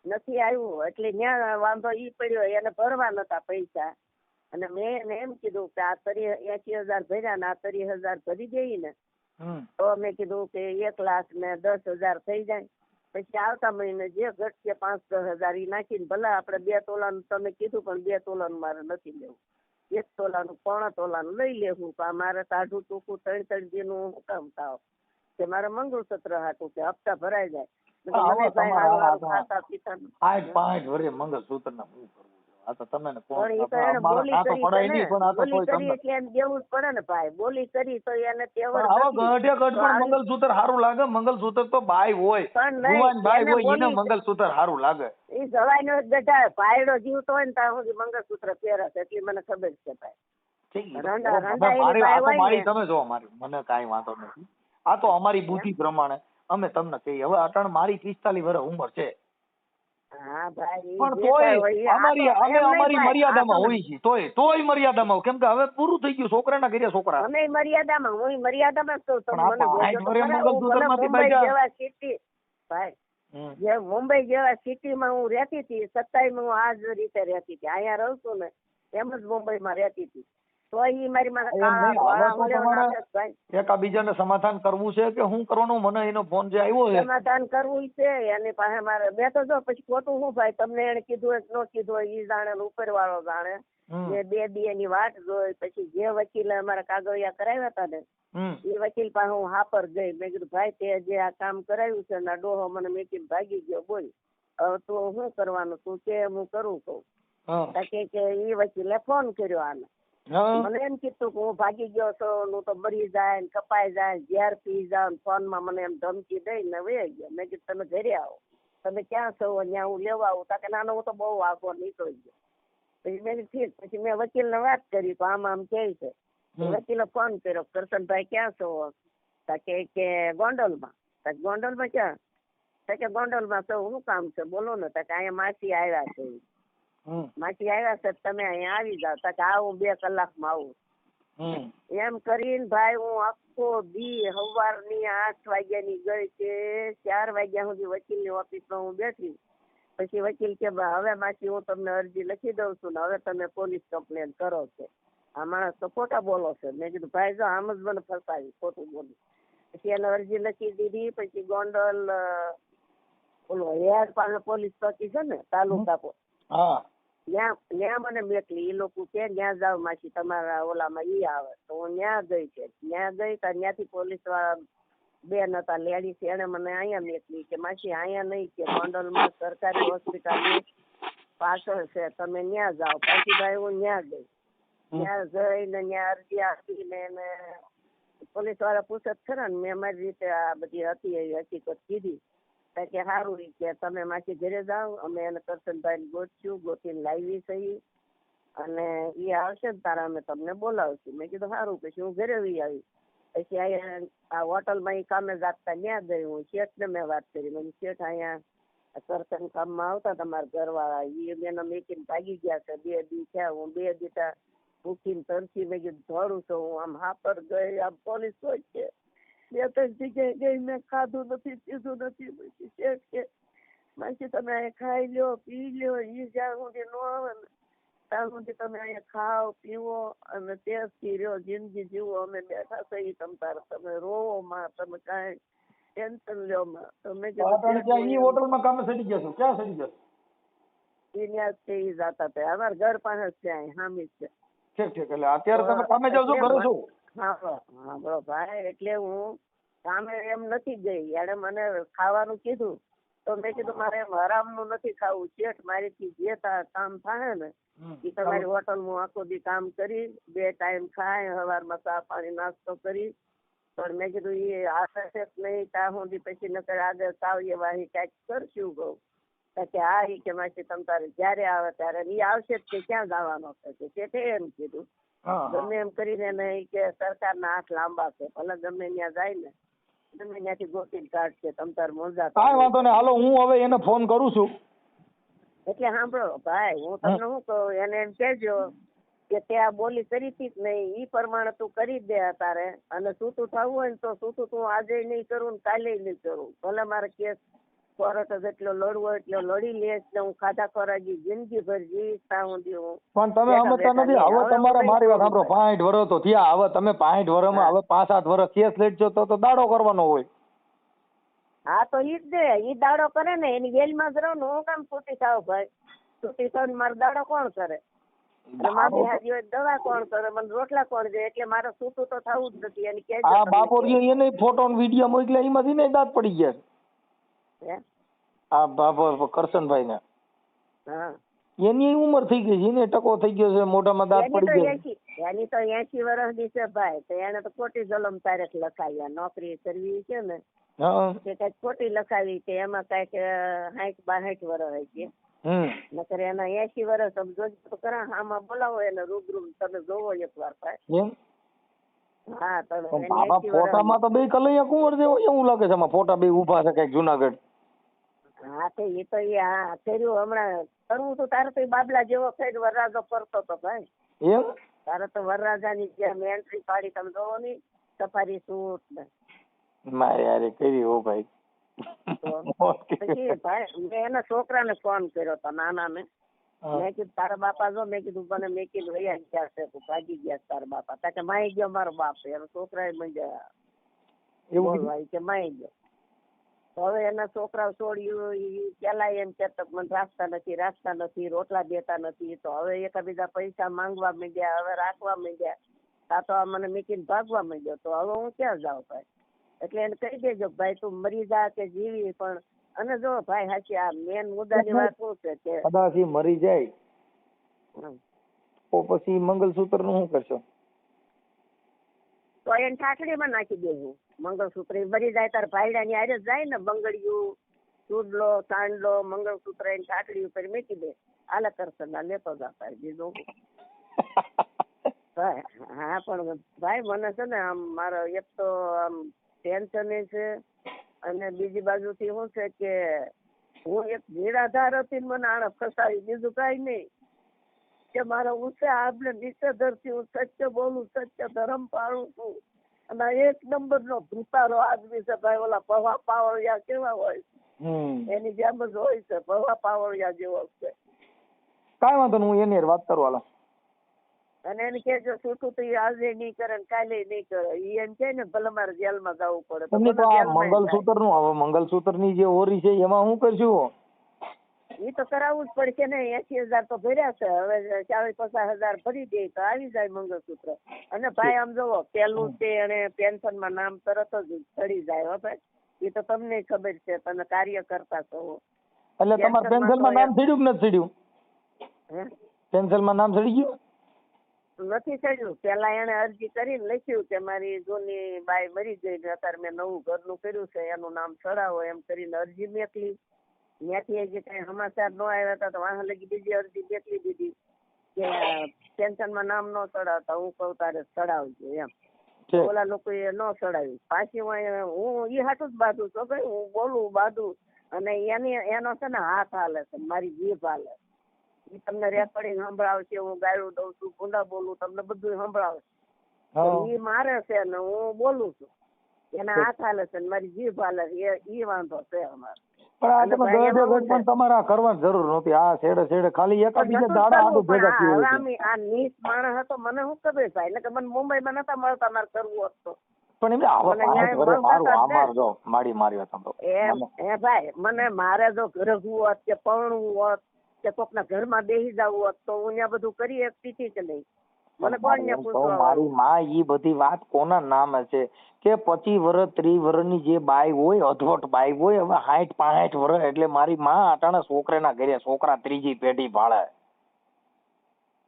Speaker 4: નથી આવ્યું, એટલે ત્યાં વાંધો ઈ પડ્યો, એને ભરવા નતા પૈસા. અને મેં એને એમ કીધું કે આ 80,000 ભર્યા ને આ 30,000 ભરી દઈ ને, તો મેં કીધું કે 1,00,000 ને 10,000 થઈ જાય. પછી આવતા મહિને જે ઘટશે 5-10,000 ઈ નાખીને ભલે આપણે 2 તોલાનું તમે કીધું, પણ 2 તોલાનું મારે નથી લેવું. 1 તોલાનું 1.25 તોલાનું લઈ લેવું. મારે તાઢું ટૂંકું 3-3 દી નું હું કામ થાવ કે મારે મંગળસૂત્ર હાટું કે હપ્તા ભરાઈ જાય.
Speaker 2: મંગલસૂત્ર ના આ તો તમે
Speaker 4: બોલી કરી તો એને
Speaker 2: મંગલસૂત્ર સારું લાગે. મંગલસૂત્ર તો બાઈ હોય, બાઈ હોય એને મંગલસૂત્ર સારું લાગે.
Speaker 4: એ જવાય નો ગઢા પાયડો જીવતો હોય ને ત્યાં સુધી મંગળસૂત્ર પહેરે છે, એટલી મને ખબર છે ભાઈ.
Speaker 2: તમે જો મને કઈ વાંધો નથી. આ તો અમારી બુદ્ધિ પ્રમાણે અમે તમને કહીએ. હવે અટાણ મારી 45 વર્ષ ઉંમર છે, પણ તોય અમારી મર્યાદામાં હોય છે. તોય મર્યાદામાં, કેમ કે હવે પૂરું થઈ ગયું. છોકરાના ઘરે છોકરા.
Speaker 4: અમે મર્યાદામાં, હું મર્યાદામાં જે મુંબઈ જેવા સિટીમાં હું રહેતી હતી, 27 હું આ જ રીતે રહેતી હતી. અહીંયા રહું છું ને એમ જ મુંબઈમાં રહેતી હતી. તો ઈ મારી
Speaker 2: એકાબીજાને સમાધાન કરવું છે કે શું કરવાનું? મને એનો ફોન જે આવ્યો છે
Speaker 4: સમાધાન કરવું છે એની પાસે મારે. મેં તો જો પછી ખોટું શું ભાઈ, તમને એને કીધું હોય ન કીધું હોય ઈ જાણે, ઉપર વાળો જાણે. મેં 2 દી એની વાટ જોઈ. પછી જે વકીલે અમારા કાગળિયા કરાવ્યા હતા ને, એ વકીલ પાસે હું હાપર ગઈ. મેં કીધું ભાઈ તે જે આ કામ કરાવ્યું છે ને ડોહો મને મેકીને ભાગી ગયો, બોલ હવે તું શું કરવાનું? તું કે હું કરું કહું કે ઈ વકીલે ફોન કર્યો આને. મને એમ કીધું કે હું ભાગી ગયો છું, હું તો મરી જાય ને કપાઈ જાય, ઝેર પી જાવ. ફોન માં મને એમ ધમકી દઈ ને વહી ગયો. મેં કીધું તમે ઘરે આવો. તમે ક્યાં છો? ત્યાં હું લેવા આવું. તાકે નાનો હું તો બહુ આગો નીકળી ગયો. પછી મેં ઠીક. પછી મેં વકીલ ને વાત કરી તો આમ કે છે. વકીલે ફોન કર્યો, કરશનભાઈ ક્યાં છો? કે ગોંડલમાં. ગોંડલમાં ક્યાં? કે ગોંડલમાં છો. શું કામ છે બોલો ને? કે અહીંયા માસી આવ્યા છે. માસી આવ્યા છે, તમે અહીંયા આવી જાવ. કે આવું 2 કલાકમાં આવું. એમ કરીને ભાઈ હું આખો દી સવારની 8 વાગ્યાની ગઈ છે, 4 વાગ્યા સુધી વકીલની ઓફિસમાં હું બેઠી. પછી વકીલ કે હવે માસી હું તમને અરજી લખી દઉં છું ને હવે તમે પોલીસ કમ્પ્લેન કરો છો. આ માણસ તો ખોટા બોલો છે. મેં કીધું ભાઈ જો આમ જ મને ફસાવી, ખોટું બોલું. પછી એને અરજી લખી દીધી. પછી ગોંડલ ઓલો હેડ પાસે પોલીસ ચોકી છે ને તાલુકા ત્યાં મને મેકલી. એ લોકો કે ત્યાં જાવ માસી તમારા ઓલામાં ઈ આવે. તો હું ત્યાં ગઈ છે. ત્યાં ગઈ ત્યાંથી પોલીસ વાળા 2 હતા લેડીઝ, એને મને અહીંયા મેકલી કે માસી અહીંયા નહીં, કે ગોંડલમાં સરકારી હોસ્પિટલ પાછળ છે, તમે ત્યાં જાઓ. પછી ભાઈ હું ત્યાં ગઈ. ત્યાં જઈને ત્યાં અરજી આપીને એને પોલીસ વાળા પૂછે ખરા ને મેં મારી રીતે આ બધી હતી એવી હકીકત કીધી. કે સારું કે તમે માસી ઘરે જાઓ, અમે એને કરશનભાઈ ગોત્યું, ગોતીને લાવી છે અને એ આવશે ને તારા અમે તમને બોલાવશું. મેં કીધું સારું. પછી હું ઘરે આવી. પછી અહીંયા આ હોટલમાં એ કામે જાગતા ત્યાં ગઈ. હું શેઠને મેં વાત કરી. મેં શેઠ અહીંયા કરશન કામમાં આવતા તમારા ઘરવાળા, એ એને મેકીને ભાગી ગયા છે. 2 દી થયા. હું 2 દી ભૂખીને તરસી. મેં કીધું ધોડું છું. હું આમ હાપર ગઈ. આમ પોલીસ હોય છે 2-3 જગ્યાએ ગઈ. મેં ખાધું નથી, પીધું નથી. પછી શેઠ કે માસી તમે અહીંયા ખાઈ લ્યો પી લ્યો, ઈ જ્યાં સુધી ન આવે ને ત્યાં સુધી તમે અહીંયા ખાઓ પીવો અને ટેસ્ટી રહ્યો, જિંદગી જીવો, અમે બેઠા છીએ તમ તારે, તમે રોવો માં, તમે કાંઈ ટેન્શન લ્યો માં. તો મેં
Speaker 2: ત્યાં ઈ હોટલમાં કામે સડી ગયા છો? ક્યાં સડી ગયા?
Speaker 4: ઈ ન્યા જ તે ઈ જાતા હતા, અમારા ઘર પાસે જ છે, અહીં સામે જ છે.
Speaker 2: ઠીક ઠીક. એટલે અત્યારે તમે કામે જાવ છો, ઘરે છો?
Speaker 4: હા બરો ભાઈ, એટલે હું કામે એમ નથી ગઈ. એને મને ખાવાનું કીધું તો મેં કીધું મારે એમ હરામનું નથી ખાવું, શેઠ મારીથી જે કામ થાય ને એ તમારી હોટલમાં આખો દી કામ કરી, 2 ટાઈમ ખાય, સવારમાં ચા પાણી નાસ્તો કરી. પણ મેં કીધું એ આશા છે નહીં ત્યાં સુધી, પછી નકર આગળ સાવયે વાહી કાંઈક કરશું કહું. કે હા ઈ કે માસી તમ તારે જયારે આવે ત્યારે ઈ આવશે જ, કે ક્યાં જવાનો છે શેઠે એમ કીધું. ગમે એમ કરીને નહીં કે સરકારના હાથ લાંબા છે, ભલે ગમે ત્યાં જાય ને ગમે ત્યાંથી ગોતીને કાઢશે, તમ તાર મોજા.
Speaker 2: કાંઈ વાંધો નહીં, હાલો હું હવે એને ફોન કરું છું.
Speaker 4: એટલે સાંભળો ભાઈ, હું તમને શું કહું, એને એમ કહેજો કે તે આ બોલી કરી હતી જ નહીં, ઈ પ્રમાણે તું કરી દે તારે. અને છૂટું થવું હોય ને તો છૂટું તું આજે નહીં કરું ને કાલે નહીં કરું, ભલે મારે કેસ કોર્ટ જેટલો લડવો એટલો લડી લેશ ને હું ખાધા ખોરાકી જિંદગી ભર જીવીશ ત્યાં સુધી હું.
Speaker 2: પણ તમે સમજતા નથી. હવે તમારે મારી વાત સાંભળો, 65 વર્ષ તો થયા, હવે તમે 65 વર્ષમાં હવે 5-7 વર્ષ કેસ લડજો તો દાડો કરવાનો હોય.
Speaker 4: હા તો ઈ જ દે, ઈ દાડો કરે ને એની વેલમાં જ રહું ને, હું કામ છૂટી થાવ ભાઈ? છૂટી થાવ ને મારો દાડો કોણ કરે? મારી હાજી હોય દવા કોણ કરે? મને રોટલા કોણ દે? એટલે મારે છૂટું તો થવું જ નથી. એની કે
Speaker 2: આ બાપોરીઓ એને ફોટો ને વિડીયો મોકલ્યા, એમાંથી ને દાંત પડી ગયા. આ બાપો કરશનભાઈ ને એની ઉંમર થઈ ગઈ છે, એને ટકો થઈ ગયો છે, મોઢામાં દાંત પડી ગયા.
Speaker 4: એની તો 80 વર્ષની છે ભાઈ, તો એને તો ખોટી જલમ તારીખ લખાવી. નોકરી કરવી છે ને કે કઈક ખોટી લખાવી કે એમાં કઈક 60-62 વર્ષ હોય છે, નકર એના 80 વર્ષ. તમે જોજો તો ખરા, આમાં બોલાવો એને રૂબરૂ, તમે જોવો એકવાર ભાઈ. હા
Speaker 2: બાબા ફોટામાં તો 2 કલૈયા કુંવર જેવો એવું લાગે છે, ફોટા 2 ઉભા છે કઈક જુનાગઢ.
Speaker 4: હા તો એ તો હા કર્યું હમણાં કરવું તો તારે તો બાબલા જેવો થઈને વરરાજો ફરતો હતો ભાઈ.
Speaker 2: એમ
Speaker 4: તારે તો વરરાજાની જેમ એન્ટ્રી પાડી, તમે જોવો ની સફારી સૂટ ને
Speaker 2: મારે યાર કરી હો ભાઈ.
Speaker 4: પછી ભાઈ મેં એના છોકરાને ફોન કર્યો હતો નાના ને, મેં કીધું તારા બાપા જો, મેં કીધું મને મેં કીધું વૈયા ગયા છે, તું ભાગી ગયા તારા બાપા. ત્યાં કે માઈ ગયો મારો બાપ, એનો છોકરા બોલવા કે માઈ ગયો. હવે એના છોકરાઓ છોડ્યું, પેલા એમ કેતા મને રાખતા નથી, રોટલા દેતા નથી. તો હવે એકબીજા પૈસા માંગવા માંડ્યા, હવે રાખવા માંડ્યા, આ તો મને મૂકીને ભાગવા માંડ્યો. તો હવે હું ક્યાં જાઉં ભાઈ? એટલે એને કહી દેજો ભાઈ તું મરી જા કે જીવી, પણ અને જો ભાઈ સાચી આ મેન મુદ્દાની વાત શું છે કે
Speaker 2: કદાચ મરી જાય તો પછી મંગલસૂત્ર નું શું કરશો?
Speaker 4: તો એને ઠાકડીમાં નાખી દેવું મંગળસૂત્ર. મરી જાય તાર ભાઈડા ની હારે જાય ને, બંગડિયું, ચૂડલો, ચાંદલો, મંગળસૂત્ર એની ઠાકડી ઉપર મૂકી દે, આલે કરશે ના લેતો જતા બીજું. હા પણ ભાઈ મને છે ને આમ મારો એક તો આમ ટેન્શન છે, અને બીજી બાજુથી શું છે કે હું એક નિરાધાર હતી, મને આને ફસાવી, બીજું કઈ નહીં. કે મારા ઊંચે આપણે નીચે ધરતી, હું સત્ય બોલું, સત્ય ધર્મ પાળું છું, અને 1 નંબરનો ભૂતારો આદમી છે ભાઈ. ઓલા પવા પાવળિયા કેવા હોય એની જેમ જ હોય છે, પવા પાવળિયા જેવો છે.
Speaker 2: કાંઈ વાંધો નહીં, હું એની વાત કરું હાલો.
Speaker 4: અને એને કેજો છૂટું તો આજે નહીં કરે ને કાલે નહીં કરે. ઈ એમ કે ને ભલે મારે જેલમાં જવું પડે.
Speaker 2: તમને તો આ મંગલસૂત્ર નું, હવે મંગલસૂત્ર ની જે ઓરી છે એમાં શું કરશું?
Speaker 4: ઈ તો કરાવવું જ પડશે ને. 80,000 તો ભર્યા છે, હવે 40-50,000 ભરી દે તો આવી જાય મંગળસૂત્ર. અને ભાઈ આમ જોવો, પેલું તે અને પેન્શન માં નામ તરત જ ચડી જાય. હો ભાઈ એ તો તમને ખબર છે, તમે કાર્ય કરતા છો.
Speaker 2: એટલે તમારે પેન્શન માં નામ ચડ્યું કે નથી ચડ્યું? પેન્શન માં નામ ચડી ગયું?
Speaker 4: નથી ચડ્યું. પેલા એને અરજી કરીને લખ્યું કે મારી જૂની બાઈ મરી ગઈ ને અત્યારે મેં નવું ઘરનું કર્યું છે, એનું નામ ચડાવો એમ કરીને અરજી મેકલી. ત્યાંથી હજી કઈ સમાચાર ન આવ્યા હતા તો વાહ લગી બીજી અરજી મેકલી દીધી કે પેન્શન માં નામ ન ચડાવતા. હું કહું તારે ચડાવજો એમ. ઓલા લોકો એ ન ચડાવ્યું. પાછી હું ઈ હાટું જ બાંધું છું ભાઈ, હું બોલું બાંધું, અને એનો છે ને હાથ હાલે છે, મારી જીભ હાલે. ઈ તમને રેકોર્ડિંગ સંભળાવશે, હું ગાયડું દઉં છું, ભૂંડા બોલું, તમને બધું સંભળાવશે. ઈ મારે છે ને હું બોલું છું, એના હાથ હાલે છે ને મારી જીભ હાલે છે, ઈ વાંધો છે અમારે.
Speaker 2: પણ આ
Speaker 4: અને
Speaker 2: તમે
Speaker 4: ભાઈ
Speaker 2: ગળે
Speaker 4: એમાં
Speaker 2: ગળ પણ તમારે આ કરવાની જરૂર નહોતી. આ છેડે છેડે ખાલી એક બીજા દાડા હાથું ભેગા થયું હોય છે.
Speaker 4: આ નીચ માણસ હતો, મને શું ખબર ભાઈ, એટલે કે મને મુંબઈમાં નતા મળતા મારે કરવું હોત તો.
Speaker 2: પણ એમને આવા
Speaker 4: મને ન્યાય
Speaker 2: 5 વર્ષ મારું
Speaker 4: મળતા જ
Speaker 2: અમાર જો મારી વાત સાંભળો.
Speaker 4: એમ હે ભાઈ, મને મારે જો ઘરવું હોત કે પરણવું હોત કે કોકના ઘરમાં બેસી જવું હોત તો હું ત્યાં બધું કરી શકતી હતી કે નહીં? મને કોણ ને પૂછવા
Speaker 2: મારી માં ઈ બધી વાત કોના નામે છે કે 25 વર્ષ 30 વર્ષની જે બાઈ હોય, અધવટ બાઈ હોય, હવે 60 65 વર્ષ એટલે મારી માં અટાણા છોકરાના ઘરે છોકરા ત્રીજી પેઢી ભાળે.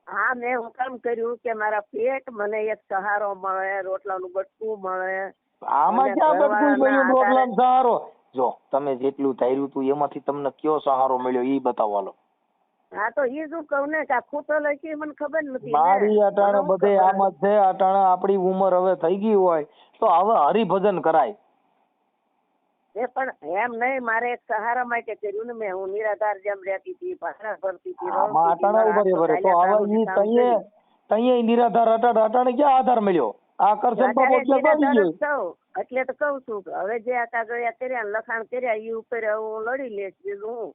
Speaker 4: હા, મેં હું કામ કર્યું કે મારા પેટ મને એક સહારો મળે, રોટલાનું બટકું મળે.
Speaker 2: આમાં
Speaker 4: અને
Speaker 2: ક્યાં બધું
Speaker 4: ઘરવાળાના
Speaker 2: મળ્યું
Speaker 4: આધારે-
Speaker 2: રોટલાનો સહારો? જો તમે જેટલું ધાર્યું તું એમાંથી તમને કયો સહારો મળ્યો ઈ બતાવો હાલો.
Speaker 4: હા તો ઈ શું કહું ને કે આ ખોટો લખી મને ખબર નથી ને.
Speaker 2: મારી અટાણે
Speaker 4: મને શું
Speaker 2: બધે
Speaker 4: ખબર?
Speaker 2: આમ જ છે. અટાણે આપણી ઉંમર હવે થઈ ગઈ હોય તો હવે હરિભજન કરાય.
Speaker 4: એ પણ એમ નહીં, મારે એક સહારા માટે કર્યું ને મેં. હું નિરાધાર જેમ રહેતી હતી, ભાડા ભરતી હતી,
Speaker 2: આમાં
Speaker 4: રડતી હતી,
Speaker 2: અટાણે
Speaker 4: મારા
Speaker 2: ઉભરે
Speaker 4: હાથ
Speaker 2: તો હવે
Speaker 4: ચાલ્યા
Speaker 2: ઈ
Speaker 4: કામ કર્યું.
Speaker 2: તઈએ નિરાધાર અટાણે ક્યાં આધાર મળ્યો? આ કરશન બાબો
Speaker 4: અત્યારે
Speaker 2: ક્યાં આવી
Speaker 4: નિરાધાર જ
Speaker 2: ગયો?
Speaker 4: છું. એટલે તો કઉ છું કે હવે જે આ કાગળિયા કર્યા, લખાણ કર્યા, ઈ ઉપર હું લડી લઈશ. બીજું હું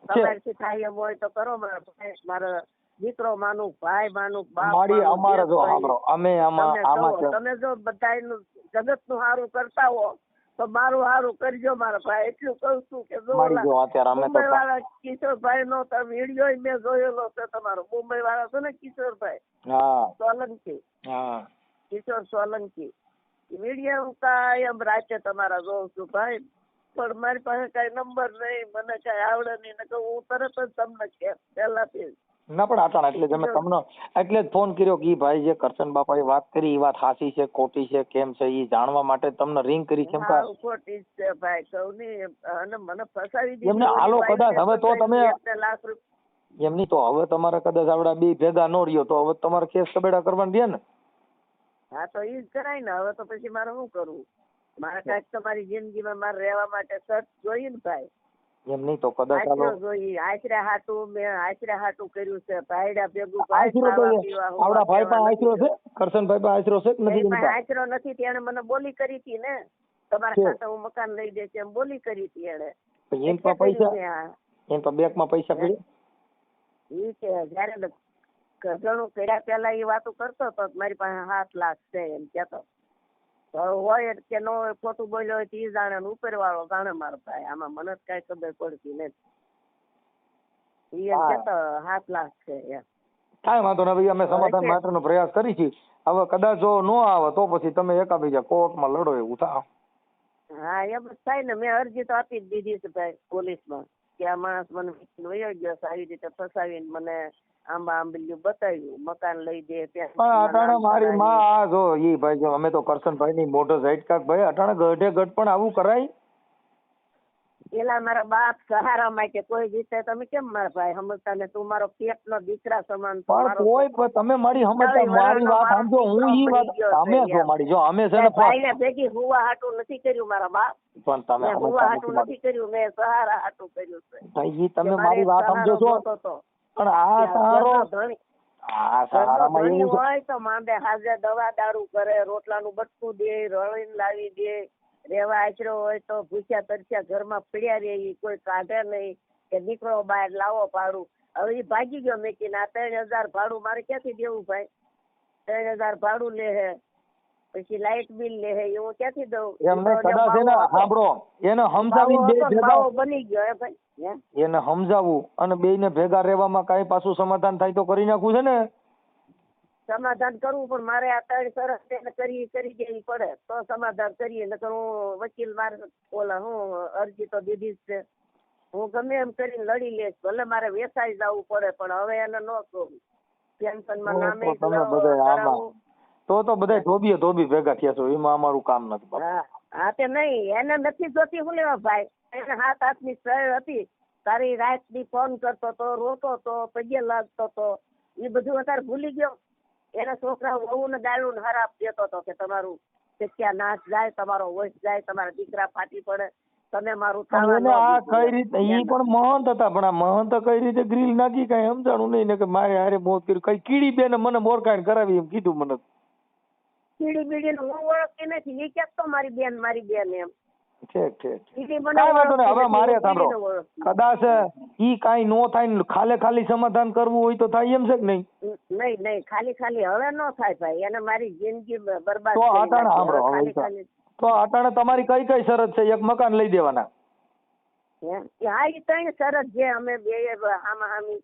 Speaker 4: તમારથી થાય એમ હોય તો કરો. મારા ભાઈ, મારો દીકરો માનું, ભાઈ માનું, બાપ
Speaker 2: મારી
Speaker 4: માનું,
Speaker 2: અમારે
Speaker 4: જે
Speaker 2: જો
Speaker 4: કોઈ.
Speaker 2: સાંભળો, અમે આમાં છે.
Speaker 4: તમે જો બધાયનું જગતનું સારું કરતા હો તો મારું સારું કરજો મારા ભાઈ. એટલું કઉ છું કે જો
Speaker 2: મારી જો અત્યારે અમે તો
Speaker 4: મુંબઈ વાળા કિશોરભાઈ નો વિડીયો મેં જોયેલો છે તમારો. મુંબઈ વાળા છે ને કિશોરભાઈ
Speaker 2: હા
Speaker 4: સોલંકી,
Speaker 2: હા
Speaker 4: કિશોર સોલંકી, વિડીયો હું કાયમ રાતે તમારા જોઉં છું ભાઈ. પણ મારી પાસે કઈ નંબર નહીં, મને કઈ આવડે નહીં, ને હું તરત જ તમને કેમ પહેલાથી.
Speaker 2: ના પણ આટાણ એટલે જ અમે તમને એટલે જ ફોન કર્યો કે ઈ ભાઈ જે કરશન બાપાએ વાત કરી એ વાત સાચી છે ખોટી છે કેમ છે ઈ જાણવા માટે તમને રિંગ કરી છે.
Speaker 4: હા, ખોટી જ છે ભાઈ, કહું નહીં. અને મને ફસાવી દીધી.
Speaker 2: એમને હાલો કદાચ હવે તો તમે
Speaker 4: લાખ રૂપિયા
Speaker 2: એમની તો હવે તમારે કદાચ આવડા બે ભેગા ન રહ્યો તો હવે તમારે કેસ કબેડા કરવાની દે ને.
Speaker 4: હા તો ઈ જ કરાય ને. હવે તો પછી મારે શું કરવું? મારે કાંઈક તમારી જિંદગીમાં મારે રહેવા માટે સર્ચ જોઈએ ને ભાઈ.
Speaker 2: એમ નહીં તો કદાચ હાલો
Speaker 4: આશરો જોઈએ. આશરે હાટું મેં આશરે હાટું કર્યું છે. ભાઈડા ભેગું
Speaker 2: આશરો તો આવડા ભાઈ પાસે આશરો છે, કરશનભાઈ પાસે આશરો છે કે નથી?
Speaker 4: એની પાસે આશરો નથી. તેને મને બોલી કરી હતી ને, તમારા ખાતે હું મકાન લઈ દે છે એમ બોલી કરી હતી એને.
Speaker 2: એમ પાસે પૈસા, એમ તો બેંકમાં પૈસા પડ્યા.
Speaker 4: ઈ છે જયારે ઘણું કર્યા પેલા એ વાતો કરતો હતો કે મારી પાસે 7 લાખ છે એમ કેતો. હોય કે ન હોય, ખોટું બોલ્યો હોય તો ઈ જાણે ને ઉપર વાળો જાણે મારો ભાઈ. આમાં મને જ કઈ ખબર પડતી નથી. ઈ એમ કેતો 7 લાખ છે એમ.
Speaker 2: કાંઈ વાંધો નહીં ભાઈ, અમે સમાધાન માટેનો પ્રયાસ કરી છીએ. હવે કદાચ જો ન આવે તો પછી તમે એકાબીજા કોર્ટમાં લડો એવું થાય.
Speaker 4: હા એમ જ થાય ને. મેં અરજી તો આપી જ દીધી છે ભાઈ પોલીસમાં કે આ માણસ મને વયો ગયો છે, આવી રીતે ફસાવીને મને આંબા આંબલિયું બતાવ્યું, મકાન લઈ દે.
Speaker 2: પણ અટાણે મારી માં આ જો ઈ ભાઈ જો અમે તો કરશનભાઈ ની મોઢો ઝાટકા ભાઈ અટાણે ગઢે ગઢ પણ આવું કરાય.
Speaker 4: પેલા મારા બાપ સહારા માટે કોઈ જીતે તમે કેમ મારા ભાઈ સમજતા ને? તું મારો પેટનો દીકરા સમાન.
Speaker 2: પણ કોઈ પણ તમે મારી સમજતા, મારી વાત સમજો. હું ઈ વાત અમે જો મારી જો અમે છે ને
Speaker 4: ભાઈને ભેગી હુવા હાટું નથી કર્યું મારા બાપ.
Speaker 2: પણ તમે
Speaker 4: હુવા હાટું નથી કર્યું, મેં સહારા હાટું કર્યું છે.
Speaker 2: ભાઈ ઈ તમે મારી વાત સમજો છો. પણ આ સહારો આ સહારામાં એવું છે
Speaker 4: હોય તો માંડે હાજર દવા દારૂ કરે, રોટલાનું બટકું દે, રળીને લાવી દે. રેવા આશરો હોય તો ભૂખ્યા તરસ્યા ઘરમાં પડ્યા રહે, કોઈ કાઢે નહીં કે દીકરો બહાર લાવો ભાડું. હવે એ ભાગી ગયો મેકીને. આ 3000 ભાડું મારે ક્યાંથી દેવું ભાઈ? 3000 ભાડું લે હે, પછી લાઇટ બિલ લે હે, એ હું ક્યાંથી દઉં?
Speaker 2: એમને કદાચ એને સાંભળો એને સમજાવીને બે ભેગા
Speaker 4: બની ગયો હે ભાઈ.
Speaker 2: એને સમજાવવું અને બેયને ભેગા રહેવામાં કાંઈ પાછું સમાધાન થાય તો કરી નાખવું છે ને.
Speaker 4: સમાધાન કરવું પણ મારે આ 3 સરસ તેને કરી દેવી પડે તો સમાધાન કરીએ. નકર હું વકીલ મારે ઓલા હું અરજી તો દીધી જ છે. હું ગમે એમ કરીને લડી લઈશ. ભલે મારે વેસાઈ જવું પડે પણ હવે એને ન કહું. પેન્શનમાં નામે
Speaker 2: તો બધા ધોબી ભેગા થયા છો. એમાં અમારું કામ નથી.
Speaker 4: હા તે નહીં, એને નથી જોતી. હું લેવા ભાઈ, એને 7 હાથની સહેર હતી. તારી રાત ની ફોન કરતો તો, રોતો તો, પગે લાગતો તો. એ બધું અત્યારે ભૂલી ગયો. એના છોકરા વહુ ને દારૂ ને હરાપ દેતો હતો કે તમારું જગ્યા નાશ જાય, તમારો વશ જાય, તમારા દીકરા ફાટી પડે, તમે મારું
Speaker 2: આ કઈ રીતે ઈ પણ મહંત હતા. પણ આ મહંત કઈ રીતે ગ્રીલ નાખી કઈ સમજાણું નહીં ને કે મારે હારે મોત કર્યું. કઈ કીડી બેને મને મોરકાઈને કરાવી એમ કીધું મને.
Speaker 4: કીડી બીડી હું ઓળખતી નથી. એ ક્યાંક તો મારી બેન એમ.
Speaker 2: ઠીક ઠીક.
Speaker 4: ઈ
Speaker 2: કાંઈ વાંધો નહીં. હવે મારે સાંભળો,
Speaker 4: ઓળખતી
Speaker 2: કદાચ ઈ કાંઈ નો થાય ને ખાલી સમાધાન કરવું હોય તો થાય એમ છે કે નહીં?
Speaker 4: નહીં ખાલી હવે ન થાય ભાઈ, એને મારી જિંદગી બરબાદ
Speaker 2: તો
Speaker 4: કરી
Speaker 2: અટાણે
Speaker 4: નાખી.
Speaker 2: સાંભળો,
Speaker 4: હવે
Speaker 2: હવે
Speaker 4: ખાલી
Speaker 2: તો અટાણે તમારી કઈ કઈ શરત છે? એક મકાન લઈ દેવાના.
Speaker 4: હા ઈ ત્રણ શરત જે અમે બે હામી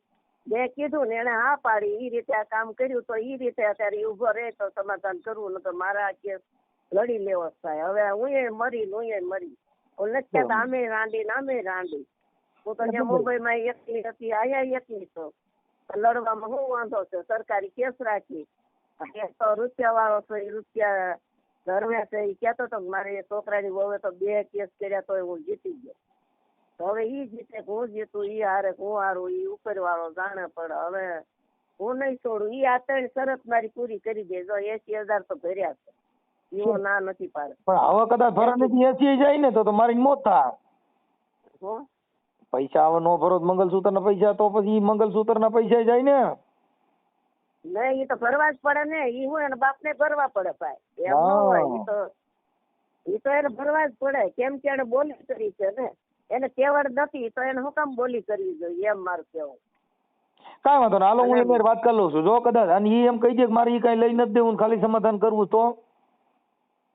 Speaker 4: બે કીધું ને એને હા પાડી, ઈ રીતે આ કામ કર્યું તો ઈ રીતે અત્યારે ઈ ઉભો રહે તો સમાધાન કરવું, નકર મારા કેસ લડી લેવો થાય. હવે હું મરી ઓલે નથી કહેતા અમે રાંડી. હું તો ત્યાં મુંબઈમાં એકલી હતી, અહીંયા એકલી છો. લડવામાં શું વાંધો છે? સરકારી કેસ રાખી, એક તો રૂપિયા વાળો છે, એ રૂપિયા ધરવે છે. એ કહેતો હતો મારે છોકરાની વહુએ તો 2 કેસ કર્યા તો હું જીતી ગયો. હવે ઈ જીતે હું જીતું, ઈ હારે હું હારું, ઈ ઉપર વાળો જાણે. પણ હવે હું નહીં છોડું. ઈ આ 3 શરત મારી પૂરી કરી દે. જો 80,000 તો ભર્યા છે, એવો ના નથી પાડે.
Speaker 2: પણ હવે કદાચ ભરણથી 80 જાય ને તો મારી મોત થાય. પૈસા હવે નો ભરો મંગલસૂત્ર ના પૈસા, તો પછી મંગલસૂત્ર ના પૈસા જાય ને.
Speaker 4: નહીં ઈ તો ભરવા જ પડે ને. ઈ હું એના બાપ ને ભરવા પડે ભાઈ, એમ ન હોય. ઈ તો એને ભરવા જ પડે. કેમ કે એને બોલી કરી છે ને, એને કેવડ નથી તો એને શું કામ બોલી કરવી જોઈએ, એમ મારું કેવું.
Speaker 2: કાંઈ વાંધો નહીં, હાલો હું એની વાત કરી લઉં છું. જો કદાચ અને ઈ એમ કહી દે કે મારે ઈ કઈ લઈ નથી દેવું, ખાલી સમાધાન કરવું, તો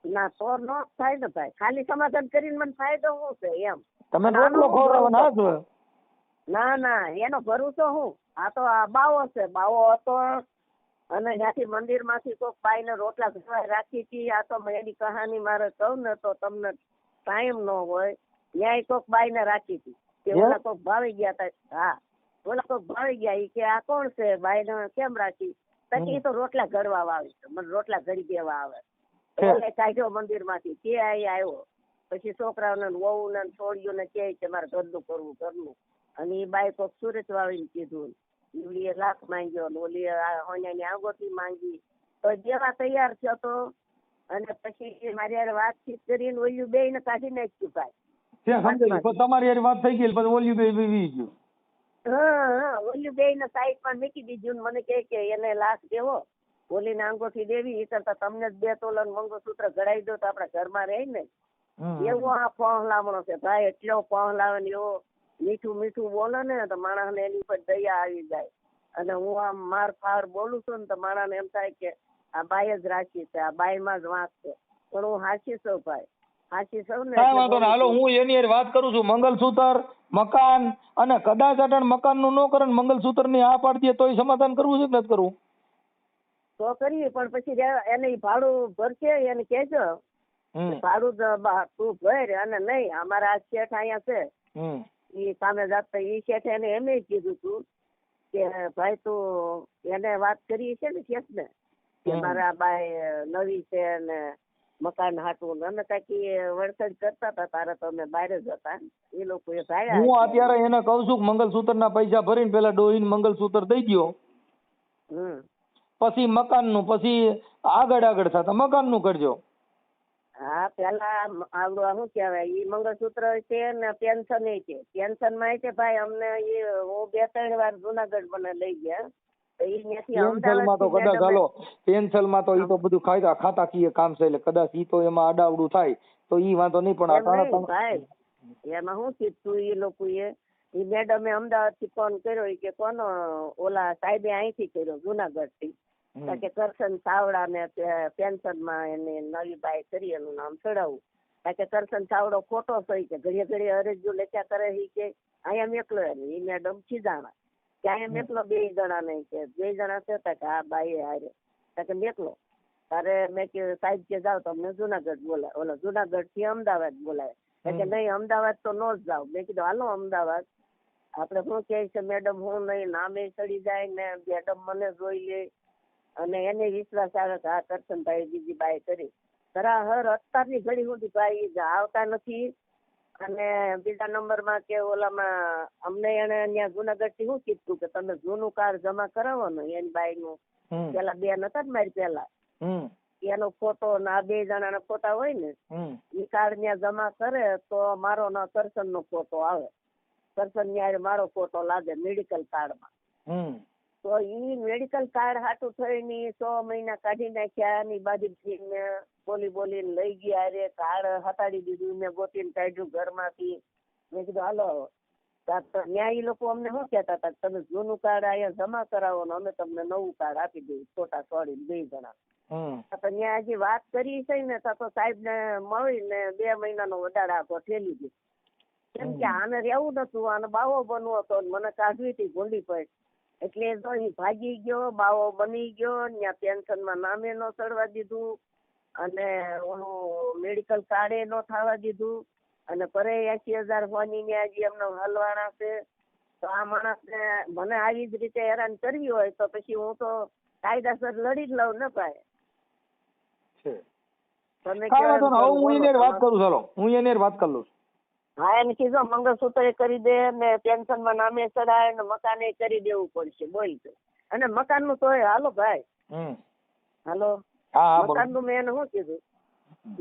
Speaker 4: ના તો ન થાય ને ભાઈ. ખાલી સમાધાન કરીને મને ફાયદો શું છે એમ?
Speaker 2: તમે રોટલો ખવડાવવાના છો.
Speaker 4: ના એનો ભરોસો હું? આ તો આ બાવો છે, બાવો હતો અને ત્યાંથી મંદિર માંથી કોઈક બાઈ ને રોટલા ઘરવા રાખી હતી. આ તો એની કહાની મારે કહું ને તો તમને ટાઈમ ન હોય. ત્યાં કોઈક બાઈ ને રાખી હતી કે ઓલા કોઈક ભાવી ગયા હતા. હા ઓલા કોઈક ભાવી ગયા. ઈ કે આ કોણ છે? બાઈ ને કેમ રાખી? પછી તો રોટલા ઘડવા આવી છે, મને રોટલા ઘડી દેવા આવે. કાઢ્યો મંદિર માંથી, તે આવ્યો. પછી છોકરાઓને વહુ ને છોડ્યું ને કે મારે ઘરનું કરવું ઘરનું. અને એ બાઈ કોઈક સુરત વાળીને કીધું, ઓલી લાખ માંગ્યો, ઓલી હોનાની આંગોઠી માંગી, તો જેવા તૈયાર થયો તો. અને પછી મારી યાર વાતચીત કરીને ઓલ્યું બે ને કાઢી નાખ્યું ભાઈ.
Speaker 2: તમારી યાર વાત થઈ ગઈ પછી ઓલ્યું બે વી ગયું.
Speaker 4: હા ઓલ્યું બે ને સાઈડ માં મૂકી દીધું. મને કે એને લાખ દેવો, ઓલીને અંગૂઠી દેવી, એ કરતા તમને જ 2 તોલાનું મંગળસૂત્ર ઘડાઈ દો તો આપડા ઘરમાં રહે ને. એવો આ પહોંચલામણો છે ભાઈ. એટલો પહોંચલાવે ને એવો મીઠું બોલે ને તો માણસ ને એની પર દયા આવી જાય. અને હું આમ માર ફાર બોલું છું ને તો માણસ ને એમ થાય કે આ બાઈ જ રાખી છે, આ બાઈ માં જ વાંક છે. પણ હું હાચી છું ભાઈ, હાચી છું ને.
Speaker 2: હાલો હું એની વાત કરું છું. મંગલસૂત્ર, મકાન અને કદાચ અટણ મકાન નું ન કરે ને મંગલસૂત્ર ની આ પાડી દે તો સમાધાન કરવું છે કે નથી કરવું?
Speaker 4: તો કરીએ, પણ પછી એને ભાડું ભરશે, એને કહેજો ભાડું તું ભર. અને નહીં અમારા આ શેઠ અહીંયા છે, ઈ સામે જાતા, ઈ શેઠે એને એમ કીધું તું કે ભાઈ તું એને વાત કરી છે ને શેઠ ને કે મારા બાઈ નવી છે ને મકાન હાટું. અમે કાંઈક વળતર કરતા હતા તારે તો અમે બહાર જ હતા. એ લોકો એ ભાડ્યા.
Speaker 2: હું અત્યારે એને કહું છું કે મંગલસૂત્ર ના પૈસા ભરીને પેલા ડોહીને મંગલસૂત્ર દઈ દો, પછી મકાન નું, પછી આગળ થતા મકાન નું કરજો.
Speaker 4: હા પેલા આવડું શું કેવાય, ઈ મંગળસૂત્ર છે ને પેન્શન એ છે. પેન્શન માં છે ભાઈ અમને હું 2-3 વાર જુનાગઢ મને લઈ ગયા.
Speaker 2: પેન્શનમાં તો કદાચ હાલો પેન્શનમાં તો ઈ તો બધું ખાતાકીય કામ છે, એટલે કદાચ ઈ તો એમાં આડાવડું થાય તો ઈ વાંધો નહીં. પણ
Speaker 4: ભાઈ એમાં શું કીધું એ લોકો એ મેડમે અમદાવાદ થી ફોન કર્યો કે કોનો, ઓલા સાહેબે અહીંથી કર્યો જુનાગઢ થી કે કરશન ચાવડા ને પેન્શન માં એને નવી બાઈ કરી એનું નામ ચડાવવું. કે કરશન ચાવડો ખોટો છે કે ઘડીએ અરજીઓ લેખ્યા કરે કે અહીંયા મેકલો. એ મેડમ ખીજાણા કે અહીંયા મેકલો 2 જણા નહીં કે 2 જણા છે કે આ બાઈ હારે કે મેકલો. તારે મેં કે સાહેબ કે જાવ તમને જુનાગઢ બોલાય, ઓલા જુનાગઢ થી અમદાવાદ બોલાય. કે નહીં અમદાવાદ તો નો જ જાવ. મેં કીધું હાલો અમદાવાદ. આપડે શું કહે છે મેડમ, હું નહીં નામે ચડી જાય ને મેડમ મને જોઈ લે અને એને વિશ્વાસ આવે કે આ કરશનભાઈ બીજી બાઈ કરી. ખરાહર અત્યારની ઘડી સુધી ભાઈ આવતા નથી. અને બીજા નંબરમાં કે ઓલામાં અમને એને ત્યાં જુનાગઢ થી શું કીધું કે તમે જૂનું કાર્ડ જમા કરાવો ને એની બાઈ નું. પેલા 2 નતા જ મારી પેલા એનો ફોટો ને આ 2 જણાના ફોટા હોય ને એ કાર્ડ ત્યાં જમા કરે તો મારો ના કરશન નો ફોટો આવે. કરશન ન્યારે મારો ફોટો લાગે મેડિકલ કાર્ડમાં. તો ઈ મેડિકલ કાર્ડ હાટું થઈને 6 મહિના કાઢી નાખ્યા. ની બાજુ બોલીને લઈ ગયા. રે કાર્ડ હટાડી દીધું. મેં ગોતીને કાઢ્યું ઘરમાંથી. મેં કીધું હાલો ન્યાય લોકો અમને શું કહેતા હતા, તમે જૂનું કાર્ડ અહીંયા જમા કરાવો ને અમે તમને નવું કાર્ડ આપી દઈએ છોટા છોડીને 2 જણા. તો ત્યાં હજી વાત કરી છે ને તો સાહેબ ને મળીને 2 મહિનાનો વડાડા ઠેલી દીધું. કેમ કે આને રહેવું નતું, આને બાવો બનવો હતો, મને કાઢવી હતી ભૂંડી પડી. એટલે તો અહીં ભાગી ગયો, બાવો બની ગયો. ત્યાં પેન્શનમાં નામે ન ચડવા દીધું અને ઓલું મેડિકલ કાર્ડે ન થવા દીધું. અને પરે 80,000 ફોની હજી એમને હલવાના છે. તો આ માણસને મને આવી જ રીતે હેરાન કરવી હોય તો પછી હું તો કાયદાસર લડી જ લઉં ને ભાઈ.
Speaker 2: વાત કરું.
Speaker 4: હા, એને કીધું મંગળસૂત્ર કરી દે ને પેન્શનમાં નામે ચડાય ને મકાને કરી દેવું પડશે. બોલ તો. અને મકાનનું તો હાલો ભાઈ, હાલો મકાનનું મેં એને શું કીધું,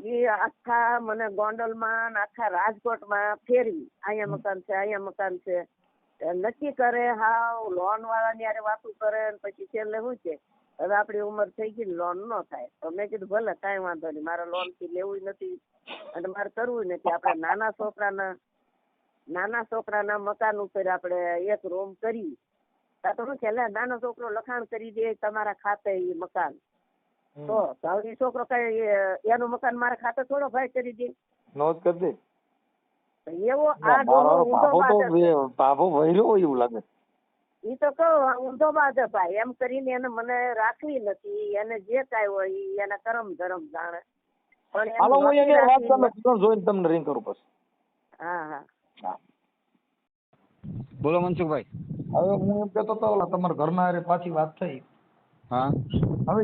Speaker 4: એ આખા મને ગોંડલમાં આખા રાજકોટમાં ફેરવી. અહીંયા મકાન છે, અહીંયા મકાન છે નક્કી કરે. હાવ લોન વાળાની યારે વાતું કરે. પછી છેલ્લે શું છે, હવે આપણી ઉંમર થઈ ગઈ, લોન ન થાય. તો મેં કીધું ભલે કાંઈ વાંધો નહીં, મારે લોન થી લેવું નથી અને મારે કરવું નથી. આપણે નાના છોકરાના મકાન ઉપર આપણે એક રૂમ કરી તો શું છે, નાનો છોકરો લખાણ કરી દે તમારા ખાતે એ મકાન. તો એ છોકરો કઈ એનું મકાન મારા ખાતે થોડો ભાઈ કરી દે,
Speaker 2: નોંધ કરી દે.
Speaker 4: એવો આ
Speaker 2: બાબો વહેલો એવું લાગે.
Speaker 4: ઈ તો કહું ઊંધો બાદ ભાઈ. એમ કરીને એને મને રાખવી નથી. એને જે કાંઈ હોય એના કરમ ધરમ જાણે. પણ
Speaker 2: જોઈને તમને રિંગ કરું પછી.
Speaker 4: હા.
Speaker 5: બોલો મનસુખભાઈ.
Speaker 2: હવે હું એમ કહેતો હતો તમારા ઘરના હારે પાછી વાત થઈ.
Speaker 5: હા.
Speaker 2: હવે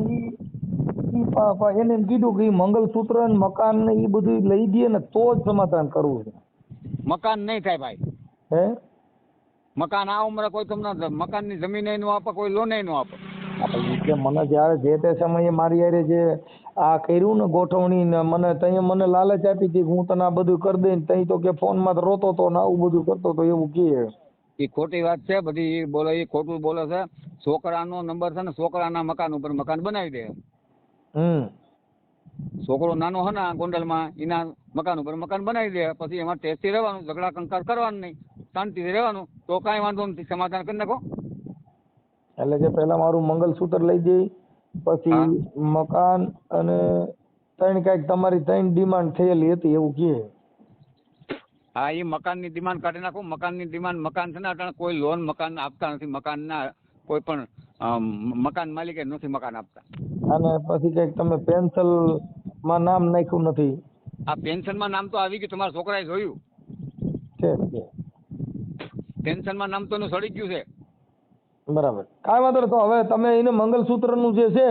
Speaker 2: એને એમ કીધું કે મંગલસૂત્ર ને મકાન ને એ બધું લઈ દે ને તો જ સમાધાન કરવું છે.
Speaker 5: મકાન નહીં થાય ભાઈ.
Speaker 2: હે
Speaker 5: મકાન આ ઉંમરે કોઈ તમને મકાનની જમીન નો આપે, કોઈ લોન નો આપે.
Speaker 2: એટલે મને જયારે જે તે સમયે મારી યારે જે આ કર્યું ને ગોઠવણી ને મને તઈ મને લાલચ આપી હતી હું તને આ બધું કરી દઈ. તઈ તો કે ફોન માં રોતો તો ને આવું બધું કરતો તો એવું કે
Speaker 5: એ ખોટી વાત છે બધી. એ બોલે એ ખોટું બોલે છે. છોકરાનો નંબર છે ને છોકરાના મકાન ઉપર મકાન બનાવી દે. છોકરો નાનો હે ને ગોંડલમાં એના મકાન ઉપર મકાન બનાવી દે. પછી એમાં ટેસ્ટી રહેવાનું, ઝઘડા કંકાર કરવાનું નહીં, શાંતિથી રહેવાનું. તો કાંઈ વાંધો નથી, સમાધાન કરી નાખો.
Speaker 2: એટલે કે પેલા મારું મંગલસૂત્ર લઈ દે, પછી મકાન અને કઈક તમારી 3 ડિમાન્ડ થયેલી હતી એવું કહે.
Speaker 5: હા, એ મકાનની ડિમાન્ડ કાઢી નાખો. મકાનની ડિમાન્ડ, મકાન છે ને અટાણે કોઈ લોન મકાન આપતા નથી. મકાનના કોઈ પણ મકાન માલિકે નથી મકાન આપતા.
Speaker 2: અને પછી કઈક તમે પેન્શન માં નામ નાખ્યું નથી.
Speaker 5: આ પેન્શનમાં નામ તો આવી ગયું, તમારા છોકરાએ જોયું
Speaker 2: છે.
Speaker 5: પેન્શનમાં નામ તો એનું સડી ગયું છે.
Speaker 2: બરાબર, કાંઈ વાંધો નહીં. તો હવે તમે એને મંગલસૂત્ર નું જે છે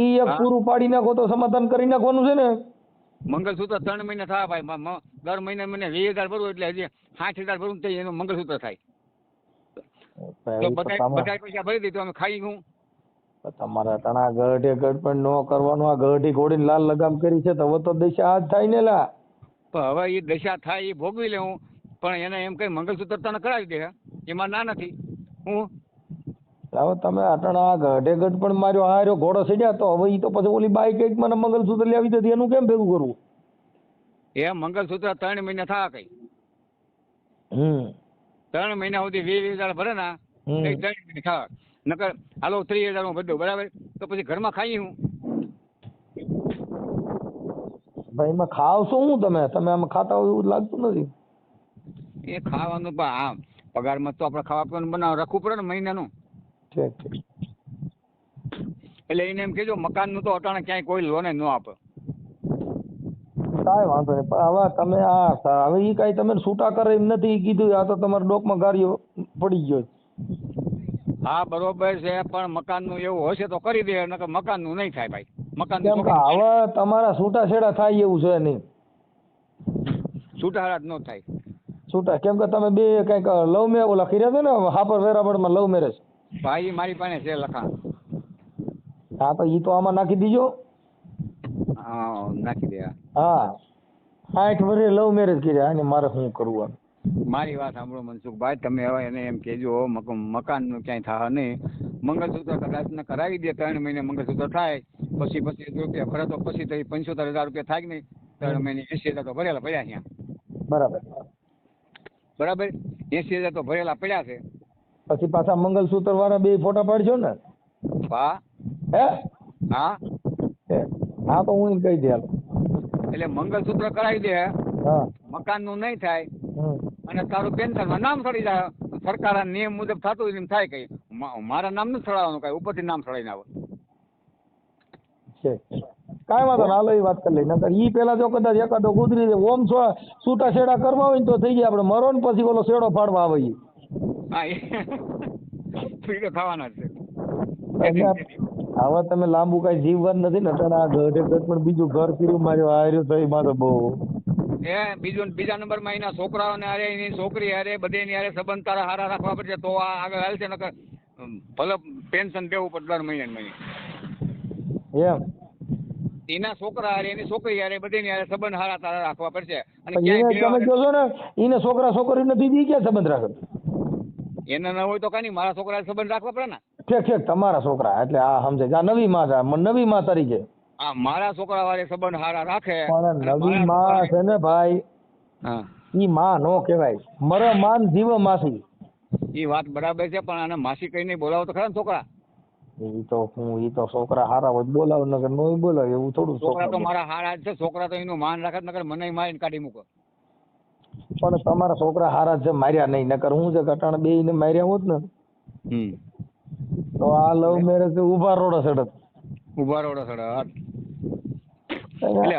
Speaker 2: એ એક પૂરું પાડી નાખો તો સમાધાન કરી નાખવાનું છે ને.
Speaker 5: મંગલસૂત્ર 3 મહિના થાય ભાઈ. દર મહિને મને 20,000 ભરવું એટલે હજી 60,000 ભરવું તો એનું મંગલસૂત્ર થાય. તો બધા પૈસા ભરી દીધું, અમે ખાઈ હું.
Speaker 2: તમારા તણા ગઢે ગઢ પણ ન કરવાનું. આ ગઢી ઘોડીને લાલ લગામ કરી છે તો હવે તો દશા આજ થાય ને લા.
Speaker 5: પણ હવે એ દશા થાય એ ભોગવી લે હું. પણ એને એમ કઈ મંગલસૂત્ર તને કરાવી દે, એમાં ના નથી. હું
Speaker 2: હવે તમે અટણા ગઢે ગઢ પણ માર્યો, હાર્યો ઘોડો ચડ્યા તો હવે ઈ તો પછી ઓલી બાઈ કઈક મને મંગલસૂત્ર લેવી હતી એનું કેમ ભેગું કરવું?
Speaker 5: એ મંગલસૂત્ર 3 મહિના થયા કઈ. 3 મહિના સુધી 20,000 ભરે ને 3 મહિના થયા. નકર હાલો 30,000 માં બધું બરાબર. તો પછી ઘરમાં ખાઈ હું
Speaker 2: ભાઈ એમાં ખાવ શું હું તમે આમાં ખાતા હોય એવું લાગતું નથી.
Speaker 5: એ ખાવાનું પણ હા પગારમાં તો આપણે ખાવા પીવાનું બનાવ રાખવું પડે ને મહિનાનું.
Speaker 2: ઠીક.
Speaker 5: એટલે એને એમ કહેજો મકાનનું તો અટાણે ક્યાંય કોઈ લોને ન આપે.
Speaker 2: કાંઈ વાંધો નહીં. પણ હવે તમે હવે એ કાંઈ તમે છૂટા કરે એમ નથી કીધું. આ તો તમારા ડોકમાં ગાડીઓ પડી ગયો.
Speaker 5: હા બરોબર છે, પણ મકાનનું એવું હશે તો કરી દે, નકર મકાનનું નહીં થાય ભાઈ. મકાન
Speaker 2: હવે તમારા છૂટાછેડા થાય એવું છે નહીં.
Speaker 5: છૂટાછેડા જ ન થાય.
Speaker 2: છૂટા કેમ કે તમે બે કઈક લવ મેરેજ ઓલા કર્યા છે ને હાપર વેરાવળમાં લવ મેરેજ.
Speaker 5: ભાઈ મારી પાસે છે લખાણ.
Speaker 2: હા તો ઈ તો આમાં નાખી દીજો.
Speaker 5: હા નાખી દે.
Speaker 2: હા 60 વર્ષે લવ મેરેજ કર્યા અને મારે શું કરવું?
Speaker 5: મારી વાત સાંભળો મનસુખભાઈ, તમે હવે એને એમ કહેજો મકાનનું ક્યાંય થાય નહીં. મંગળસૂત્ર કદાચ ને કરાવી દે, 3 મહિને મંગળસૂત્ર થાય, પછી 25 રૂપિયા ભરે તો પછી તો 75,000 રૂપિયા થાય કે નહીં? 3 મહિને 80,000 તો ભરેલા પડ્યા ત્યાં.
Speaker 2: બરાબર.
Speaker 5: બરાબર, 80,000 તો ભરેલા પડ્યા છે.
Speaker 2: પછી પાછા મંગલસૂત્ર વાળા 2 ફોટા પાડજો ને.
Speaker 5: હા
Speaker 2: હે
Speaker 5: હા,
Speaker 2: હા તો હું કહી દે.
Speaker 5: એટલે મંગળસૂત્ર કરાવી દે,
Speaker 2: હા.
Speaker 5: મકાનનું નહીં થાય
Speaker 2: હમ.
Speaker 5: અને તારું પેન્શનમાં નામ ચડી જાય. સરકારના નિયમ મુજબ થતું હોય એમ થાય. કઈ મારા નામ નથી ચડાવવાનું, કઈ ઉપરથી નામ ચડાવીને આવે.
Speaker 2: છે કાંઈ વાંધો ના, હાલો એ વાત કરી લઈ. નકર ઈ પેલા જો કદાચ એકાદો ગુજરી જાય, ઓમ છૂટા છેડા કરવા હોય ને તો થઈ જાય. આપણે મરો ને પછી ઓલો શેડો ફાડવા આવે ઈ.
Speaker 5: હા, એ તો થવાના જ છે.
Speaker 2: હવે તમે લાંબુ કઈ જીવવાનું નથી ને, તને આ ઘરે પણ બીજું ઘર કર્યું માર્યો હાર્યું થઈ મારે બહુ.
Speaker 5: બીજા નંબરમાં એના છોકરાઓને હારે, એની છોકરી હારે, બધેની હારે સંબંધ તારા હારા રાખવા પડશે તો આ આગળ હાલશે. નકર ભલે પેન્શન દેવું પડે દર મહિને મહિને.
Speaker 2: એમ
Speaker 5: એના છોકરા હારે, એની છોકરી હારે, બધેની હારે સંબંધ હારા તારા રાખવા પડશે. અને
Speaker 2: તમે કહો છો ને એને છોકરા છોકરી નથી દી ક્યાં સંબંધ રાખે?
Speaker 5: એને ન હોય તો કાંઈ, મારા છોકરા સંબંધ રાખવા પડે ને.
Speaker 2: ઠેક તમારા છોકરા એટલે આ સમજે આ નવી માં તરીકે.
Speaker 5: હા, મારા છોકરા વાળે સંબંધ હારા રાખે.
Speaker 2: પણ નવી માં છે ને ભાઈ,
Speaker 5: હા,
Speaker 2: ઈ માં નો કહેવાય, મર માન જીવ માસી.
Speaker 5: એ વાત બરાબર છે, પણ આને માસી કઈ નહીં બોલાવો તો ખરા ને છોકરા.
Speaker 2: ઈ તો છોકરા હારા હોય બોલાવ, નકર નો બોલાવે એવું થોડું.
Speaker 5: છોકરા તો મારા હારા જ છે. છોકરા તો એનું માન રાખે, નકર મને મારીને કાઢી મૂકો.
Speaker 2: પણ તમારા છોકરા હારા છે, માર્યા નહીં. નકર હું છે કટાણ 2 ને માર્યા હોત ને તો આ લવ મેરેજ ઉભા રોડે સડત.
Speaker 5: ઉભા રોડે સડત. એટલે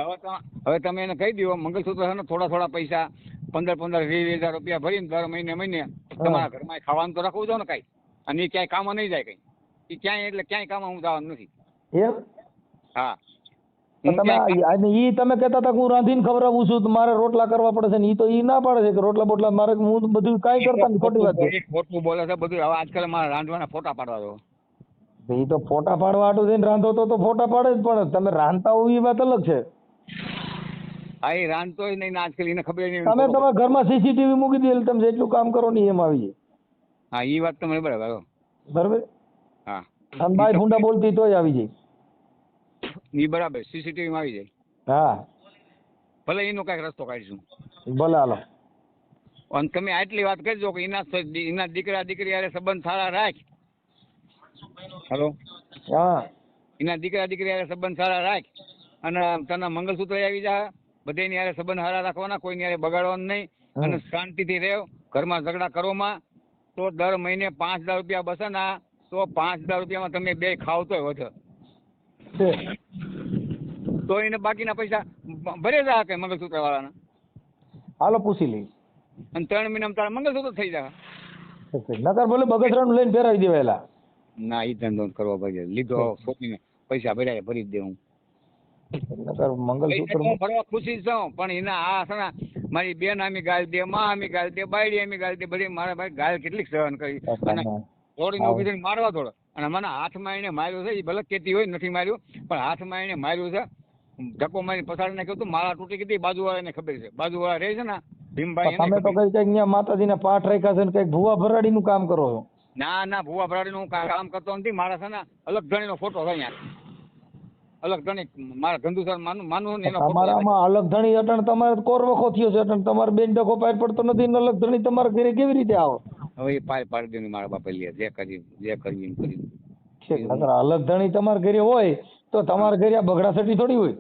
Speaker 5: હવે તમે એને કહી દો, મંગળસૂત્ર છે ને થોડા પૈસા 15,000-20,000 રૂપિયા ભરીને દર મહિને તમારા ઘરમાં ખાવાનું તો રાખવું જો ને કઈ. અને એ ક્યાંય કામ નહીં જાય કઈ. એ ક્યાંય એટલે ક્યાંય કામ હું જવાનું નથી.
Speaker 2: એમ?
Speaker 5: હા.
Speaker 2: તમે કહેતા હતા હું રાંધીને ખવડાવું છું, મારે રોટલા કરવા પડે છે ને, ઈ તો ઈ ના પાડે છે કે રોટલા બોટલા મારે હું બધું કાંઈ કરતા નથી. ખોટી વાત છે.
Speaker 5: ખોટું બોલે છે બધું. હવે આજકાલ મારા રાંધવાના ફોટા પાડવા દો.
Speaker 2: ઈ તો ફોટા પાડવા આટું થઈને રાંધો તો ફોટા પાડે જ, પણ તમે રાંધતા હોય એ વાત અલગ છે.
Speaker 5: હા, એ રાંધતો જ નહીં આજકાલ, એને ખબર નહીં.
Speaker 2: તમે તમારા ઘરમાં સીસીટીવી મૂકી દે એટલે તમે જેટલું કામ કરો ને એમ આવી જાય.
Speaker 5: હા, એ વાત તમારી બરાબર.
Speaker 2: બરાબર.
Speaker 5: હા,
Speaker 2: અને બાઈ ફૂંડા બોલતી તોય આવી જાય.
Speaker 5: એ બરાબર, સીસીટીવી માં આવી જાય.
Speaker 2: હા,
Speaker 5: ભલે એનો કઈક રસ્તો કાઢીશું.
Speaker 2: ભલે હાલો.
Speaker 5: અને તમે આટલી વાત કરજો કે એના દીકરા દીકરી હારે સંબંધ સારા રાખ. હેલો.
Speaker 2: હા.
Speaker 5: એના દીકરા દીકરી હારે સંબંધ સારા રાખ. અને તને મંગળસૂત્ર આવી જાય. બધાની હારે સંબંધ સારા રાખવાના, કોઈની હારે બગાડવાનું નહીં. અને શાંતિથી રહેવ. ઘરમાં ઝઘડા કરવામાં તો દર મહિને 5,000 રૂપિયા બસે ના તો 5,000 રૂપિયામાં તમે 2 ખાવ તોય વધે. તો એને બાકીના પૈસા ભરે જાય કે મંગળસૂત્ર વાળાના.
Speaker 2: હાલો પૂછી લઈ.
Speaker 5: અને 3 મહિનામાં તારા મંગળસૂત્ર થઈ જાય.
Speaker 2: નકર બોલે બગસરાનું લઈને ફેરાવી દેવાયેલા.
Speaker 5: ના, ઈ ધંધો કરવા ભાઈ લીધો છોકરીને પૈસા ભર્યા ભરી જ દે. હું
Speaker 2: નકર મંગળસૂત્ર
Speaker 5: ભરવા ખુશી છું, પણ એના આ છે ને મારી બેન આમી ગાલ દે, માં આમી ગાલ દે, બાયડી આમી ગાલ દે, બધી મારા ભાઈ ગાલ કેટલીક સહન કરી. અને થોડીને ઉભી થઈને મારવા થોડો. અને મને હાથમાં એને માર્યું છે. એ ભલે કેતી હોય નથી માર્યું, પણ હાથમાં એને માર્યું છે. ધક્કો મારી પસાડી નાખ્યો તો મારા તૂટી ગઈ. બાજુવાળાને ખબર છે. બાજુવાળા રહે છે ને ભીમભાઈ.
Speaker 2: તમે તો કઈ કઈક માતાજીના પાઠ રાખ્યા છે ને કઈક ભૂવા ભરાડીનું કામ કરો છો.
Speaker 5: ના, ભૂવા ભરાડીનું કામ કરતો નથી. મારા છે ને અલગ ધણીનો ફોટો છે અહીંયા. અલગ ધણી મારા ગંદુસર માનું એનો
Speaker 2: તમારામાં અલગ ધણી અટણ તમારે કોરવખો થયો છે. અટણ તમારે બેન ડખો પાર પડતો નથી ને અલગ ધણી તમારા ઘરે કેવી રીતે આવો?
Speaker 5: હવે એ પાર પાડી દે મારા બાપા લે જે કરી એમ કરી.
Speaker 2: અલગ ધણી તમારા ઘરે હોય તો તમારા ઘરે આ બગડા સટી થોડી હોય.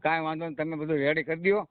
Speaker 5: કાંઈ વાંધો નહીં, તમે બધું રેડી કરી દો.